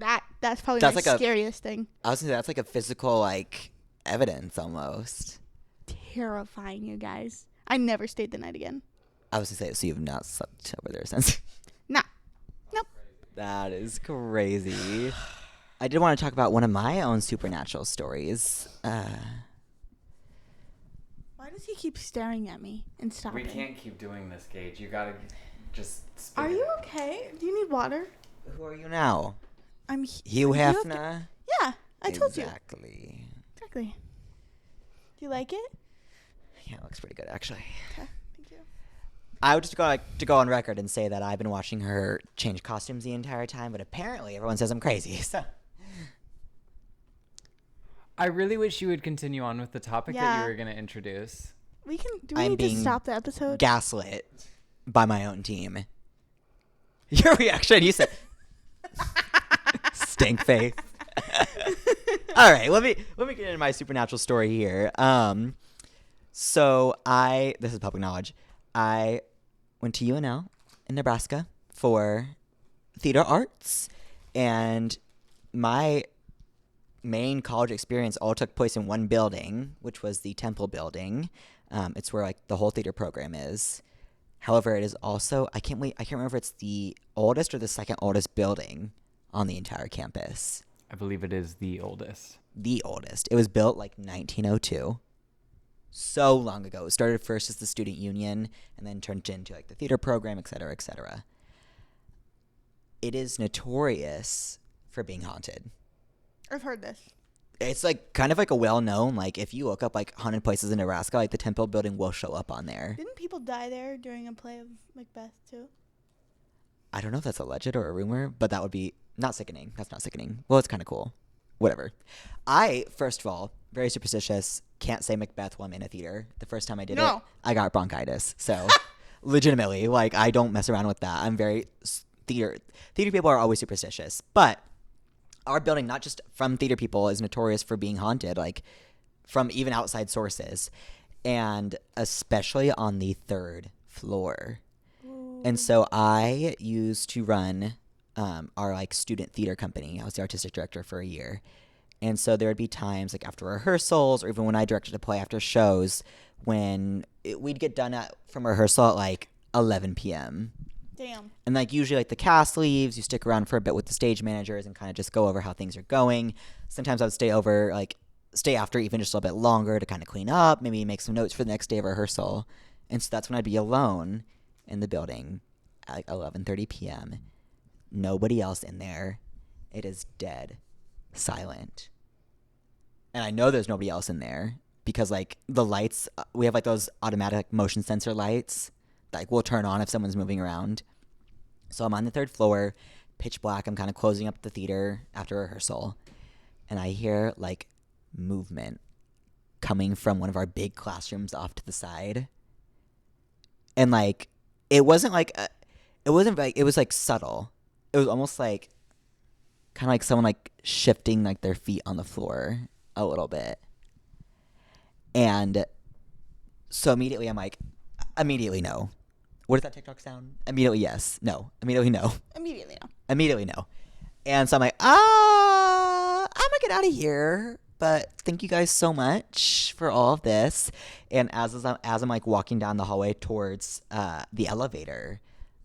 Speaker 2: probably
Speaker 1: That's
Speaker 2: my
Speaker 1: like
Speaker 2: scariest thing.
Speaker 1: I was gonna say, that's like a physical, like, evidence almost.
Speaker 2: Terrifying, you guys. I never stayed the night again.
Speaker 1: I was gonna say, so you've not slept over there since?
Speaker 2: Nah. Nope.
Speaker 1: That is crazy. I did want to talk about one of my own supernatural stories.
Speaker 2: Why does he keep staring at me and stopping?
Speaker 3: We can't keep doing this, Gage. You gotta just spit
Speaker 2: Are
Speaker 3: it
Speaker 2: you
Speaker 3: out.
Speaker 2: okay? Do you need water?
Speaker 1: Who are you now?
Speaker 2: I'm
Speaker 1: Hugh Hefner?
Speaker 2: Yeah, I told you.
Speaker 1: Exactly.
Speaker 2: Exactly. Do you like it?
Speaker 1: Yeah, it looks pretty good, actually.
Speaker 2: Okay, thank you.
Speaker 1: I would just like to go on record and say that I've been watching her change costumes the entire time, but apparently everyone says I'm crazy. So
Speaker 3: I really wish you would continue on with the topic that
Speaker 2: Yeah.
Speaker 3: you were going to introduce.
Speaker 2: Do we
Speaker 1: I'm
Speaker 2: need to
Speaker 1: being
Speaker 2: stop the episode?
Speaker 1: gaslit by my own team. Your reaction, you said, stink face. All right, let me get into my supernatural story here. So this is public knowledge. I went to UNL in Nebraska for theater arts, and my main college experience all took place in one building, which was the Temple building. It's where like the whole theater program is. However, it is also I can't remember if it's the oldest or the second oldest building on the entire campus.
Speaker 3: I believe it is the oldest.
Speaker 1: The oldest. It was built like 1902. So long ago. It started first as the student union and then turned into like the theater program, et cetera, et cetera. It is notorious for being haunted.
Speaker 2: I've heard this.
Speaker 1: It's like kind of like a well-known, like if you look up like haunted places in Nebraska, like the Temple building will show up on there.
Speaker 2: Didn't people die there during a play of Macbeth too?
Speaker 1: I don't know if that's a legend or a rumor, but that would be not sickening. That's not sickening. Well, it's kind of cool. Whatever. I, first of all, very superstitious, can't say Macbeth while I'm in a theater. The first time I did it, I got bronchitis. So legitimately, like I don't mess around with that. I'm very theater people are always superstitious. But our building, not just from theater people, is notorious for being haunted, like from even outside sources, and especially on the 3rd floor. Ooh. And so I used to run our like student theater company. I was the artistic director for a year. And so there would be times like after rehearsals or even when I directed a play after shows when we'd get done from rehearsal at like 11 p.m.
Speaker 2: Damn.
Speaker 1: And like usually like the cast leaves, you stick around for a bit with the stage managers and kind of just go over how things are going. Sometimes I would stay after even just a little bit longer to kind of clean up, maybe make some notes for the next day of rehearsal. And so that's when I'd be alone in the building at like 11:30 p.m. Nobody else in there. It is dead silent. And I know there's nobody else in there because like the lights, we have like those automatic motion sensor lights that like will turn on if someone's moving around. So I'm on the 3rd floor, pitch black. I'm kind of closing up the theater after rehearsal. And I hear like movement coming from one of our big classrooms off to the side. And like, it was like subtle. It was almost like kind of like someone like shifting like their feet on the floor a little bit. And so immediately I'm like, immediately no. What does that TikTok sound? Immediately yes. No. Immediately no.
Speaker 2: Immediately no.
Speaker 1: Immediately no. And so I'm like, I'm gonna get out of here. But thank you guys so much for all of this. And as I'm like walking down the hallway towards the elevator,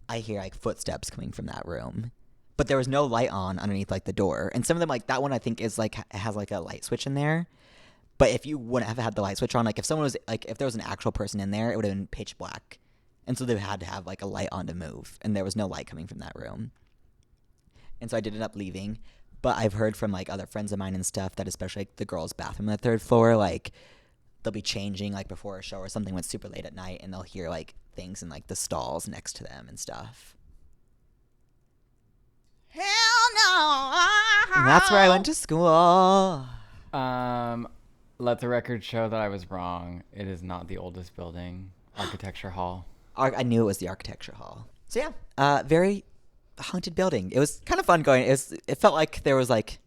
Speaker 1: I hear like footsteps coming from that room. But there was no light on underneath like the door. And some of them, like that one I think is like has like a light switch in there. But if you wouldn't have had the light switch on, like if someone was like, if there was an actual person in there, it would have been pitch black. And so they had to have like a light on to move. And there was no light coming from that room. And so I did end up leaving. But I've heard from like other friends of mine and stuff that especially like the girls' bathroom on the 3rd floor, like they'll be changing like before a show or something when it's super late at night. And they'll hear like things in like the stalls next to them and stuff.
Speaker 2: Hell no.
Speaker 1: And that's where I went to school.
Speaker 3: Let the record show that I was wrong. It is not the oldest building. Architecture Hall.
Speaker 1: I knew it was the Architecture Hall. So yeah, very haunted building. It was kind of fun going. It felt like there was like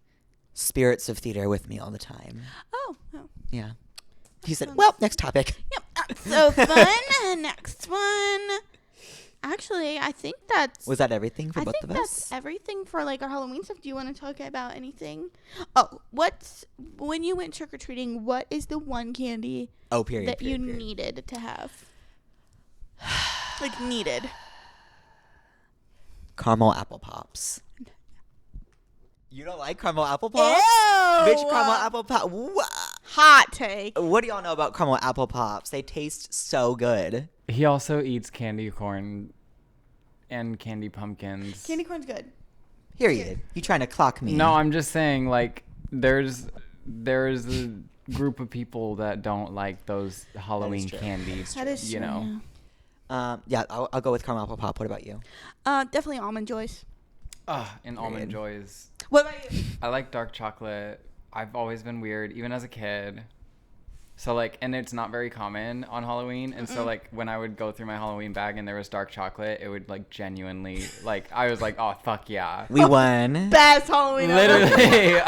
Speaker 1: spirits of theater with me all the time.
Speaker 2: Oh.
Speaker 1: Yeah. He said, well, next topic.
Speaker 2: Yep, that's so fun. Next one. Actually, I think that's...
Speaker 1: Was that everything for both of us?
Speaker 2: That's everything for like our Halloween stuff. Do you want to talk about anything? Oh, when you went trick-or-treating, what is the one candy that you needed to have? Like needed.
Speaker 1: Caramel apple pops. You don't like caramel apple pops?
Speaker 2: Ew!
Speaker 1: Bitch, caramel apple pop.
Speaker 2: Hot take.
Speaker 1: What do y'all know about caramel apple pops? They taste so good.
Speaker 3: He also eats candy corn and candy pumpkins.
Speaker 2: Candy corn's good.
Speaker 1: Period. You trying to clock me?
Speaker 3: No, I'm just saying, like, there's a group of people that don't like those Halloween
Speaker 1: true.
Speaker 3: candies.
Speaker 2: That is
Speaker 3: you
Speaker 2: true,
Speaker 3: know.
Speaker 1: Yeah, I'll go with caramel apple pop. What about you?
Speaker 2: Definitely Almond Joys.
Speaker 3: And almond joys.
Speaker 2: What about you?
Speaker 3: I like dark chocolate. I've always been weird, even as a kid. So, like, and it's not very common on Halloween. And so, like, when I would go through my Halloween bag and there was dark chocolate, it would, like, genuinely, like, I was like, oh, fuck yeah.
Speaker 1: We won.
Speaker 2: Best Halloween ever.
Speaker 3: Literally,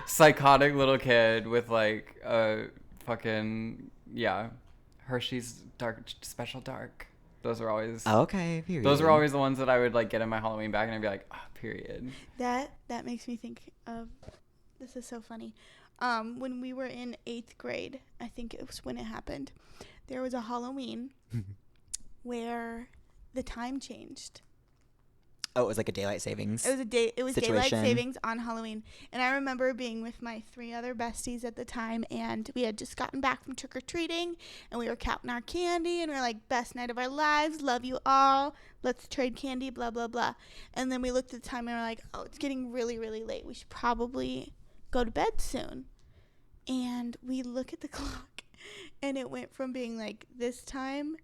Speaker 3: psychotic little kid with, like, a fucking, yeah, Hershey's special dark. Those were always...
Speaker 1: Okay, period.
Speaker 3: Those were always the ones that I would, like, get in my Halloween bag and I'd be like, oh, period.
Speaker 2: That makes me think of, this is so funny. When we were in 8th grade, I think it was when it happened, there was a Halloween where the time changed.
Speaker 1: Oh, it was like a daylight savings.
Speaker 2: It was daylight
Speaker 1: situation.
Speaker 2: savings on Halloween. And I remember being with my 3 other besties at the time, and we had just gotten back from trick-or-treating, and we were counting our candy, and we were like, best night of our lives, love you all, let's trade candy, blah, blah, blah. And then we looked at the time, and we were like, oh, it's getting really, really late. We should probably go to bed soon. And we look at the clock, and it went from being like this time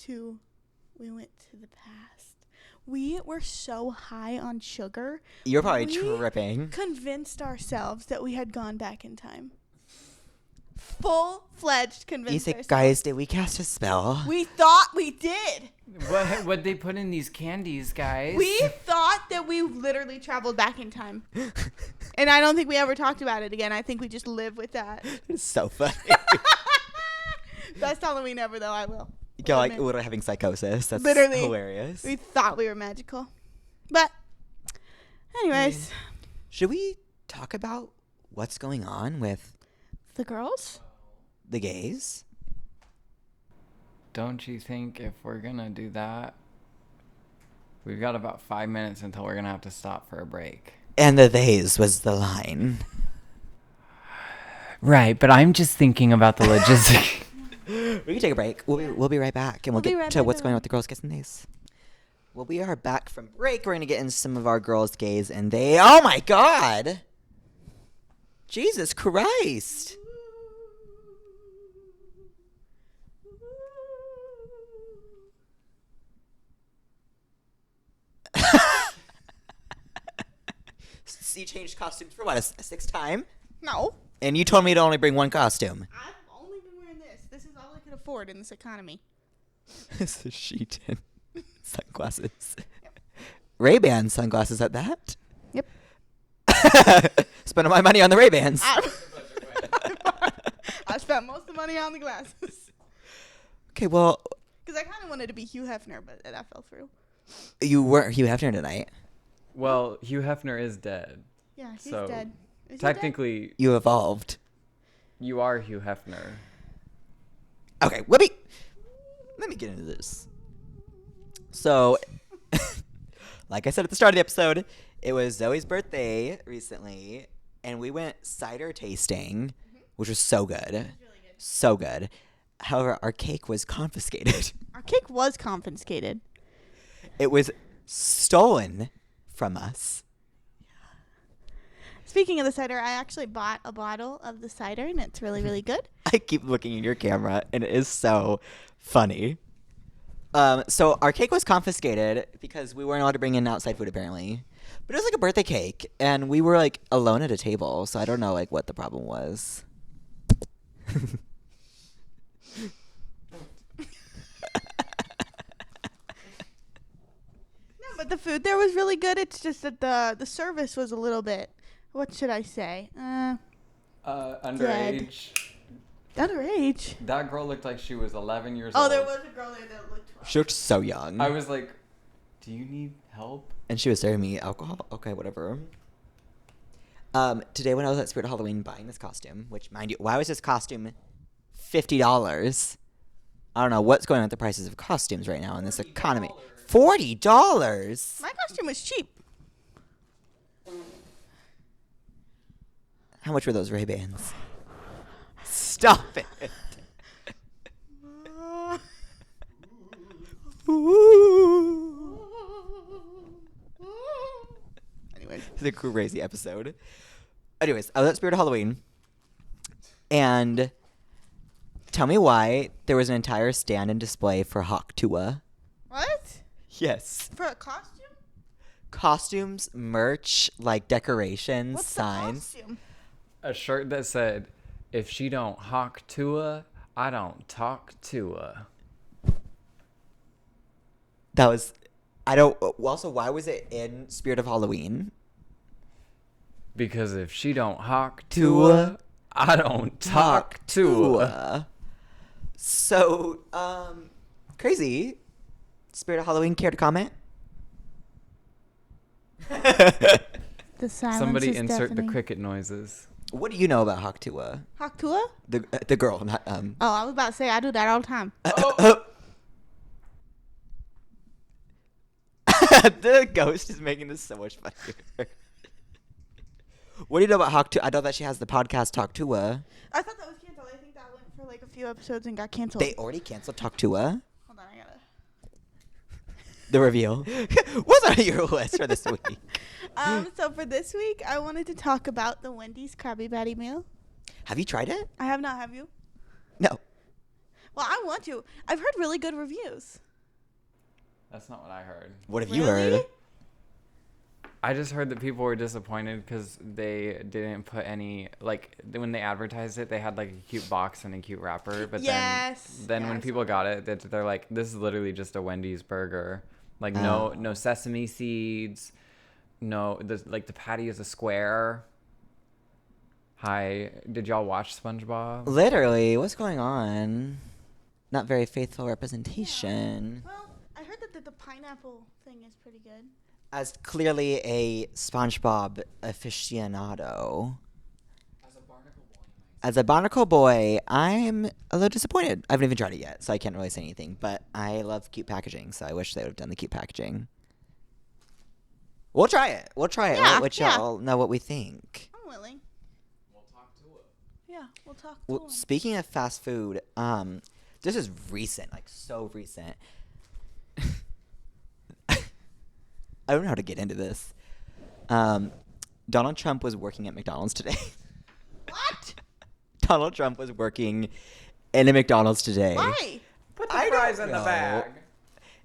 Speaker 2: to we went to the past. We were so high on sugar.
Speaker 1: You're probably
Speaker 2: We
Speaker 1: tripping.
Speaker 2: Convinced ourselves that we had gone back in time. Full-fledged convinced
Speaker 1: You say,
Speaker 2: ourselves.
Speaker 1: guys, did we cast a spell?
Speaker 2: We thought we did.
Speaker 3: What they put in these candies, guys?
Speaker 2: We thought that we literally traveled back in time. And I don't think we ever talked about it again. I think we just live with that.
Speaker 1: It's so funny.
Speaker 2: Best Halloween ever, though, I will.
Speaker 1: You're like
Speaker 2: admit.
Speaker 1: literally having psychosis. That's
Speaker 2: Literally.
Speaker 1: hilarious.
Speaker 2: We thought we were magical. But, anyways.
Speaker 1: Should we talk about what's going on with
Speaker 2: The girls?
Speaker 1: the gays?
Speaker 3: Don't you think if we're gonna do that, we've got about 5 minutes until we're gonna have to stop for a break?
Speaker 1: And the theys was the line.
Speaker 3: Right, but I'm just thinking about the logistics.
Speaker 1: We can take a break. We'll be right back, and we'll
Speaker 2: We'll be
Speaker 1: get
Speaker 2: right
Speaker 1: to
Speaker 2: back,
Speaker 1: what's going on
Speaker 2: everyone.
Speaker 1: with the girls, gays, and theys. Well, we are back from break. We're gonna get into some of our girls, gays, and they. Oh my God! Jesus Christ! So you changed costumes for what, a 6th time?
Speaker 2: No.
Speaker 1: And you told me to only bring one costume.
Speaker 2: I've only been wearing this. This is all I could afford in this economy.
Speaker 1: This is sheet and sunglasses. Ray-Ban sunglasses at that.
Speaker 2: Yep.
Speaker 1: Spending my money on the Ray-Bans.
Speaker 2: I spent most of the money on the glasses.
Speaker 1: Okay, well,
Speaker 2: Because I kind of wanted to be Hugh Hefner, but that fell through.
Speaker 1: you weren't Hugh Hefner tonight.
Speaker 3: Well, Hugh Hefner is dead.
Speaker 2: Yeah, he's
Speaker 3: So,
Speaker 2: dead. Is he
Speaker 3: Technically,
Speaker 1: You evolved.
Speaker 3: you are Hugh Hefner.
Speaker 1: Okay, let me get into this. So, like I said at the start of the episode, it was Zoe's birthday recently, and we went cider tasting, which was so good.
Speaker 2: Really good.
Speaker 1: So good. However, our cake was confiscated.
Speaker 2: Our cake was confiscated.
Speaker 1: It was stolen from us.
Speaker 2: Speaking of the cider, I actually bought a bottle of the cider, and it's really, really good.
Speaker 1: I keep looking at your camera, and it is so funny. So our cake was confiscated because we weren't allowed to bring in outside food, apparently. But it was like a birthday cake, and we were like alone at a table, so I don't know like what the problem was.
Speaker 2: No, but the food there was really good. It's just that the service was a little bit, what should I say?
Speaker 3: Underage.
Speaker 2: Underage.
Speaker 3: That girl looked like she was 11 years
Speaker 2: Oh,
Speaker 3: old.
Speaker 2: there was a girl there that looked 12.
Speaker 1: She looked so young.
Speaker 3: I was like, do you need help?
Speaker 1: And she was serving me alcohol. Okay, whatever. Today when I was at Spirit Halloween buying this costume, which mind you, why was this costume $50? I don't know what's going on with the prices of costumes right now in this economy. $40.
Speaker 2: My costume was cheap.
Speaker 1: How much were those Ray-Bans? Stop it.
Speaker 2: Anyways.
Speaker 1: It's a crazy episode. Anyways, I was at Spirit of Halloween. And tell me why there was an entire stand and display for Hawk Tua.
Speaker 2: What?
Speaker 1: Yes.
Speaker 2: For a costume?
Speaker 1: Costumes, merch, like decorations,
Speaker 2: What's
Speaker 1: signs.
Speaker 2: the costume?
Speaker 3: A shirt that said, "If she don't hawk to her, I don't talk to her."
Speaker 1: That was, I don't, also, why was it in Spirit of Halloween?
Speaker 3: Because if she don't hawk to her, I don't talk to her.
Speaker 1: So, crazy. Spirit of Halloween, care to comment?
Speaker 2: The silence
Speaker 3: Somebody
Speaker 2: is
Speaker 3: insert
Speaker 2: deafening.
Speaker 3: the cricket noises.
Speaker 1: What do you know about Hawk Tua?
Speaker 2: Hawk Tua?
Speaker 1: The girl, not,
Speaker 2: Oh, I was about to say, I do that all the time.
Speaker 1: The ghost is making this so much funnier. What do you know about Hawk Tua? I know that she has the podcast Talk Tua.
Speaker 2: I thought that was canceled. I think that went for like a few episodes and got canceled.
Speaker 1: They already canceled Talk Tua.
Speaker 2: Hold on, I gotta.
Speaker 1: The reveal. What's on your list for this week?
Speaker 2: So for this week, I wanted to talk about the Wendy's Krabby Patty meal.
Speaker 1: Have you tried it?
Speaker 2: I have not. Have you?
Speaker 1: No.
Speaker 2: Well, I want to. I've heard really good reviews.
Speaker 3: That's not what I heard.
Speaker 1: What have you
Speaker 2: Really?
Speaker 1: heard?
Speaker 3: I just heard that people were disappointed because they didn't put any, like, when they advertised it, they had, like, a cute box and a cute wrapper. But
Speaker 2: Yes.
Speaker 3: then
Speaker 2: Yeah,
Speaker 3: when
Speaker 2: I
Speaker 3: people
Speaker 2: saw
Speaker 3: got it, they're like, this is literally just a Wendy's burger. Like,
Speaker 1: Oh.
Speaker 3: no sesame seeds. No, the patty is a square. Hi, did y'all watch SpongeBob?
Speaker 1: Literally, what's going on? Not very faithful representation.
Speaker 2: Well, I heard that the pineapple thing is pretty good.
Speaker 1: As clearly a SpongeBob aficionado. As a barnacle boy, I'm a little disappointed. I haven't even tried it yet, so I can't really say anything. But I love cute packaging, so I wish they would have done the cute packaging. We'll try it. We'll try it.
Speaker 2: Yeah,
Speaker 1: We'll let y'all know what we think.
Speaker 2: I'm willing.
Speaker 3: We'll talk to it.
Speaker 2: Yeah, we'll talk to
Speaker 1: Well,
Speaker 2: them.
Speaker 1: speaking of fast food, this is recent, like so recent. I don't know how to get into this. Donald Trump was working at McDonald's today.
Speaker 2: What?
Speaker 1: Donald Trump was working in a McDonald's today.
Speaker 2: Why?
Speaker 3: Put the
Speaker 1: I
Speaker 3: fries
Speaker 1: don't
Speaker 3: in the
Speaker 1: know.
Speaker 3: bag.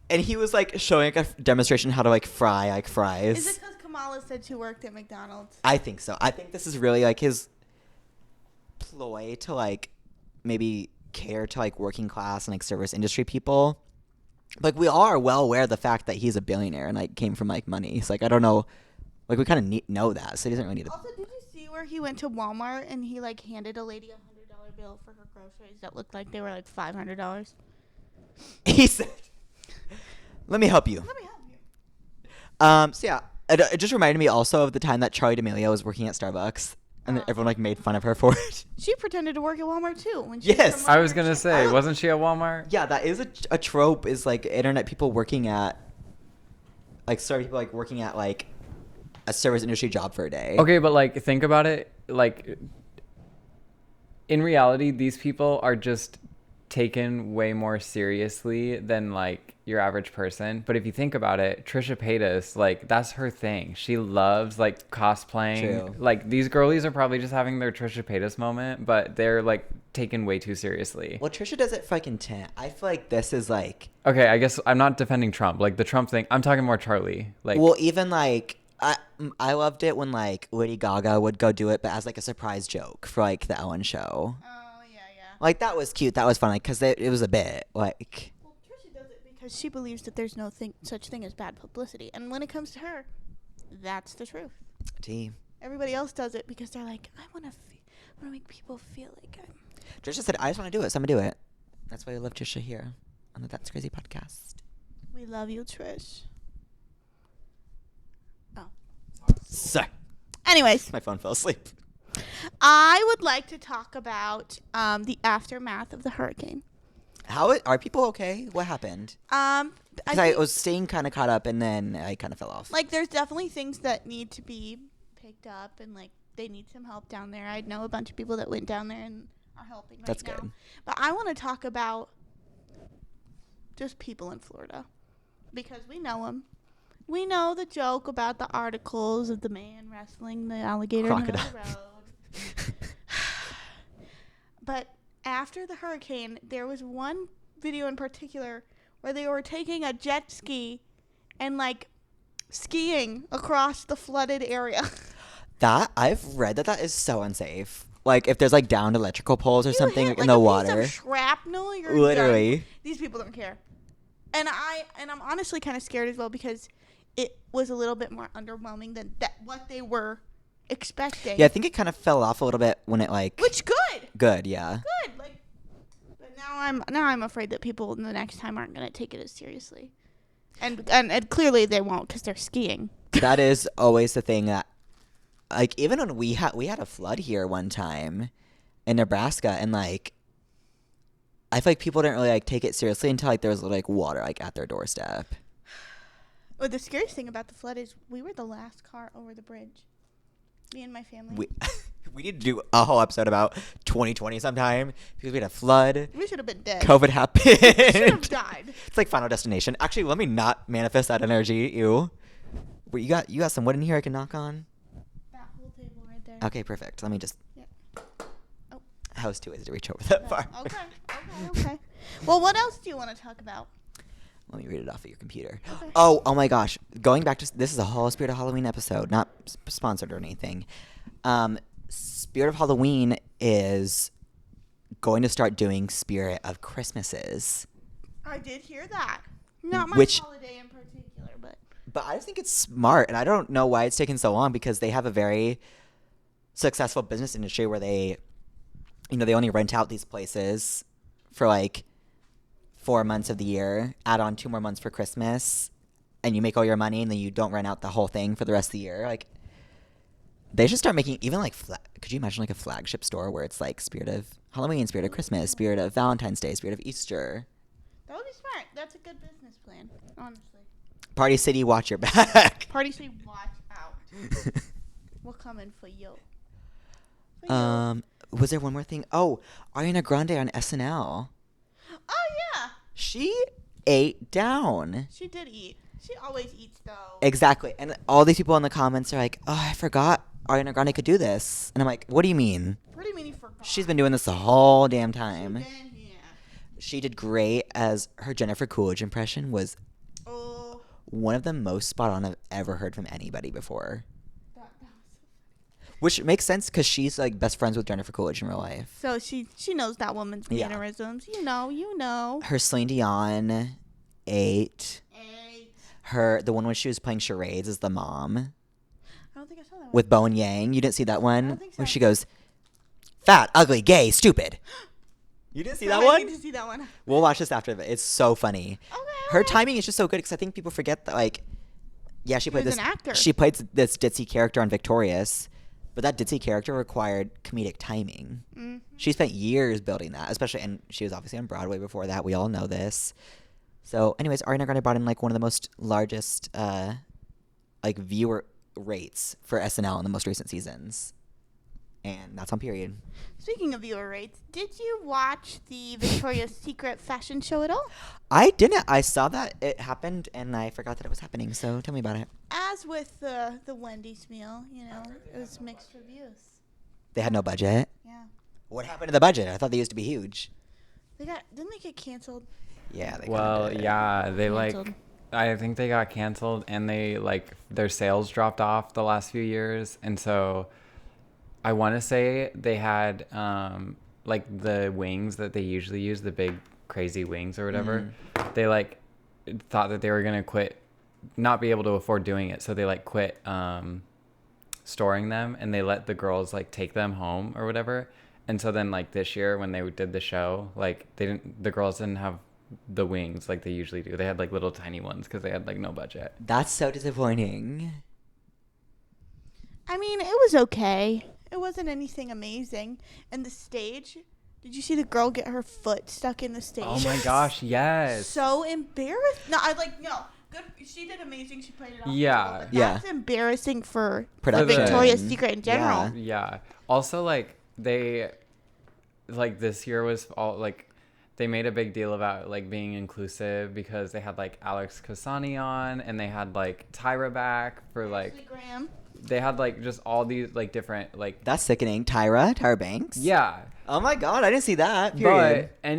Speaker 1: And he was like showing like a demonstration how to like fry like fries.
Speaker 2: Is it because Kamala said she worked at McDonald's?
Speaker 1: I think so. I think this is really like his ploy to like maybe care to like working class and like service industry people. Like we all are well aware of the fact that he's a billionaire and like came from like money. So like I don't know, like we kind of know that. So he doesn't really need to.
Speaker 2: Also, did you see where he went to Walmart and he like handed a lady $100 bill for her groceries that looked like they were like $500?
Speaker 1: He said, "Let me help you."
Speaker 2: Let me help you.
Speaker 1: So yeah, it just reminded me also of the time that Charli D'Amelio was working at Starbucks, and everyone like made fun of her for it.
Speaker 2: She pretended to work at Walmart too. When she
Speaker 1: Yes.
Speaker 3: I was going to say, wasn't she at Walmart?
Speaker 1: Yeah, that is a trope. Is like internet people working at, like, sorry, people like working at like a service industry job for a day.
Speaker 3: Okay, but like think about it. Like in reality, these people are just taken way more seriously than like your average person. But if you think about it, Trisha Paytas, like that's her thing. She loves like cosplaying.
Speaker 1: True.
Speaker 3: Like these girlies are probably just having their Trisha Paytas moment, but they're like taken way too seriously.
Speaker 1: Well, Trisha does it for like intent. I feel like this is like.
Speaker 3: Okay, I guess I'm not defending Trump. Like the Trump thing, I'm talking more Charlie. Like
Speaker 1: Well, even like I loved it when like Lady Gaga would go do it, but as like a surprise joke for like the Ellen show.
Speaker 2: Oh yeah, yeah.
Speaker 1: Like that was cute. That was fun. Like because it was a bit like.
Speaker 2: Well, Trisha does it because she believes that there's no such thing as bad publicity, and when it comes to her, that's the truth.
Speaker 1: Tea.
Speaker 2: Everybody else does it because they're like, I want to make people feel like I'm.
Speaker 1: Trisha said, "I just want to do it, so I'm gonna do it." That's why I love Trisha here on the That's Crazy podcast.
Speaker 2: We love you, Trish. Oh.
Speaker 1: Sorry,
Speaker 2: Anyways,
Speaker 1: my phone fell asleep.
Speaker 2: I would like to talk about the aftermath of the hurricane.
Speaker 1: Are people okay? What happened?
Speaker 2: I
Speaker 1: Because I
Speaker 2: think,
Speaker 1: was staying kind of caught up, and then I kind of fell off.
Speaker 2: like, there's definitely things that need to be picked up and like they need some help down there. I know a bunch of people that went down there and are helping right
Speaker 1: That's
Speaker 2: now.
Speaker 1: good.
Speaker 2: But I want to talk about just people in Florida because we know them. We know the joke about the articles of the man wrestling the alligator in the middle of the road. But after the hurricane, there was one video in particular where they were taking a jet ski and like skiing across the flooded area.
Speaker 1: That I've read that is so unsafe. Like if there's like downed electrical poles or something
Speaker 2: hit,
Speaker 1: in the
Speaker 2: a
Speaker 1: water.
Speaker 2: Piece of shrapnel, you're
Speaker 1: literally
Speaker 2: done. These people don't care. And I'm honestly kind of scared as well because it was a little bit more underwhelming than what they were expecting.
Speaker 1: Yeah, I think it kind of fell off a little bit when it like.
Speaker 2: Which good.
Speaker 1: Good, yeah.
Speaker 2: Good, like. But now I'm afraid that people the next time aren't gonna take it as seriously, and clearly they won't because they're skiing.
Speaker 1: That is always the thing that, like, even when we had a flood here one time in Nebraska, and like. I feel like people didn't really like take it seriously until like there was like water like at their doorstep.
Speaker 2: Well, the scariest thing about the flood is we were the last car over the bridge. Me and my family.
Speaker 1: We need to do a whole episode about 2020 sometime because we had a flood.
Speaker 2: We should have been dead.
Speaker 1: COVID happened.
Speaker 2: We should have died.
Speaker 1: It's like Final Destination. Actually, let me not manifest that energy. Ew. Wait, you got some wood in here I can knock on?
Speaker 2: That whole table right there.
Speaker 1: Okay, perfect. Let me just.
Speaker 2: Yep. Oh.
Speaker 1: I was too lazy to reach over that far.
Speaker 2: Okay. Well, what else do you want to talk about?
Speaker 1: Let me read it off of your computer.
Speaker 2: Okay.
Speaker 1: Oh my gosh. Going back to this is a whole Spirit of Halloween episode, not sponsored or anything. Spirit of Halloween is going to start doing Spirit of Christmases.
Speaker 2: I did hear that. Not my holiday in particular,
Speaker 1: But I just think it's smart, and I don't know why it's taken so long because they have a very successful business industry where they only rent out these places for like 4 months of the year, add on 2 more months for Christmas, and you make all your money, and then you don't rent out the whole thing for the rest of the year. Like, they should start making even like could you imagine like a flagship store where it's like Spirit of Halloween, Spirit of Christmas, Spirit of Valentine's Day, Spirit of Easter.
Speaker 2: that would be smart. That's a good business plan, honestly.
Speaker 1: Party City, watch your back.
Speaker 2: Party City, watch out. We're coming for you.
Speaker 1: Was there one more thing? Oh, Ariana Grande on SNL.
Speaker 2: Oh, yeah.
Speaker 1: She ate down.
Speaker 2: She did eat. She always eats, though.
Speaker 1: Exactly. And all these people in the comments are like, oh, I forgot Ariana Grande could do this. And I'm like, what do you mean?
Speaker 2: What do you mean you forgot?
Speaker 1: She's been doing this the whole damn time.
Speaker 2: Yeah.
Speaker 1: She did great as her Jennifer Coolidge impression was one of the most spot on I've ever heard from anybody before.
Speaker 2: That was so funny.
Speaker 1: Which makes sense because she's like best friends with Jennifer Coolidge in real life.
Speaker 2: So she knows that woman's mannerisms.
Speaker 1: Yeah.
Speaker 2: You know.
Speaker 1: Her Celine Dion ate. The one when she was playing charades as the mom.
Speaker 2: I don't think I saw that one.
Speaker 1: With Bowen Yang. You didn't see that one?
Speaker 2: I don't think so.
Speaker 1: Where she goes, fat, ugly, gay, stupid. You didn't see that one?
Speaker 2: I need to see that one.
Speaker 1: We'll watch this after. It's so funny.
Speaker 2: Okay.
Speaker 1: Her timing is just so good because I think people forget that, like, yeah, she played
Speaker 2: was
Speaker 1: this.
Speaker 2: an actor.
Speaker 1: She played this ditzy character on Victorious, but that ditzy character required comedic timing.
Speaker 2: Mm-hmm.
Speaker 1: She spent years building that, especially, and she was obviously on Broadway before that. We all know this. So, anyways, Ariana Grande brought in like one of the most largest, like viewer rates for SNL in the most recent seasons, and that's on period.
Speaker 2: Speaking of viewer rates, did you watch the Victoria's Secret fashion show at all?
Speaker 1: I didn't. I saw that it happened, and I forgot that it was happening. So tell me about it.
Speaker 2: As with the Wendy's meal, it was mixed reviews.
Speaker 1: They had no budget.
Speaker 2: Yeah.
Speaker 1: What happened to the budget? I thought they used to be huge.
Speaker 2: Didn't they get canceled?
Speaker 1: Yeah.
Speaker 3: They
Speaker 2: Canceled.
Speaker 3: I think they got canceled, and they like their sales dropped off the last few years, and so I want to say they had like the wings that they usually use, the big crazy wings or whatever. They like thought that they were gonna quit, not be able to afford doing it, so they like quit storing them, and they let the girls like take them home or whatever. And so then like this year when they did the show, like the girls didn't have the wings like they usually do. They had like little tiny ones because they had like no budget.
Speaker 1: That's so disappointing.
Speaker 2: I mean, it was okay. It wasn't anything amazing. And the stage, did you see the girl get her foot stuck in the stage?
Speaker 3: Oh my gosh, yes.
Speaker 2: So embarrassed. No, I was like, no. Good. She did amazing. She played it off.
Speaker 3: Yeah.
Speaker 2: But
Speaker 1: Yeah.
Speaker 2: that's embarrassing for
Speaker 1: Production.
Speaker 2: Victoria's Secret in general.
Speaker 3: Yeah. Also, like, they, like, this year was all, like, they made a big deal about, like, being inclusive because they had, like, Alex Kasani on, and they had, like, Tyra back for, like,
Speaker 2: Ashley Graham.
Speaker 3: they had, like, just all these, like, different, like,
Speaker 1: That's sickening. Tyra Banks.
Speaker 3: yeah.
Speaker 1: Oh my god, I didn't see that. Period.
Speaker 3: But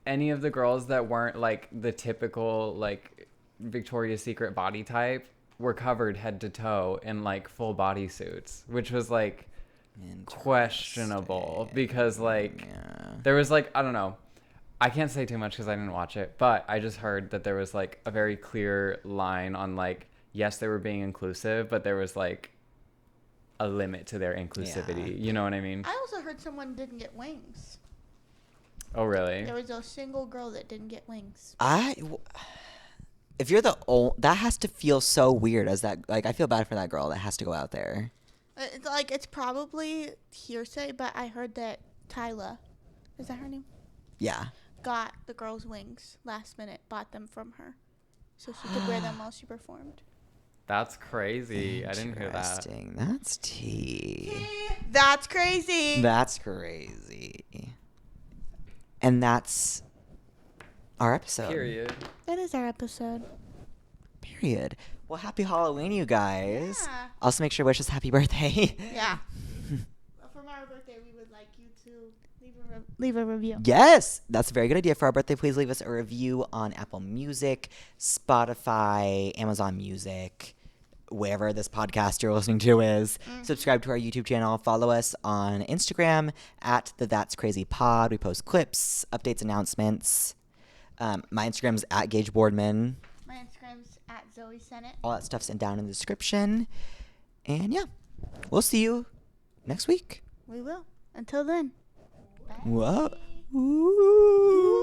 Speaker 3: any of the girls that weren't, like, the typical, like, Victoria's Secret body type were covered head to toe in, like, full bodysuits, which was, like, questionable because, like, there was, like, I don't know. I can't say too much because I didn't watch it, but I just heard that there was, like, a very clear line on, like, yes, they were being inclusive, but there was, like, a limit to their inclusivity.
Speaker 1: Yeah.
Speaker 3: You know what I mean?
Speaker 2: I also heard someone didn't get wings.
Speaker 3: Oh, really?
Speaker 2: There was a single girl that didn't get wings.
Speaker 1: If you're the old, that has to feel so weird. As that, like, I feel bad for that girl that has to go out there.
Speaker 2: It's probably hearsay, but I heard that Tyla, is that her name?
Speaker 1: Yeah.
Speaker 2: Got the girl's wings last minute, bought them from her, so she could wear them while she performed.
Speaker 3: That's crazy. I didn't hear that.
Speaker 1: Interesting. That's tea.
Speaker 2: That's crazy.
Speaker 1: That's crazy. And that's our episode.
Speaker 3: Period.
Speaker 2: That is our episode.
Speaker 1: Period. Well, happy Halloween, you guys.
Speaker 2: Yeah.
Speaker 1: Also, make sure to wish us happy birthday.
Speaker 2: Yeah. For our birthday, we would like you to leave a review.
Speaker 1: Yes, that's a very good idea. For our birthday, please leave us a review on Apple Music, Spotify, Amazon Music, wherever this podcast you're listening to is. Subscribe to our YouTube channel. Follow us on Instagram at thethatscrazypod. We post clips, updates, announcements. My Instagram's at Gage Boardman.
Speaker 2: My Instagram's at Zoe Senate.
Speaker 1: All that stuff's down in the description. And yeah, we'll see you next week.
Speaker 2: We will. Until then. Bye.
Speaker 1: Whoa. Ooh.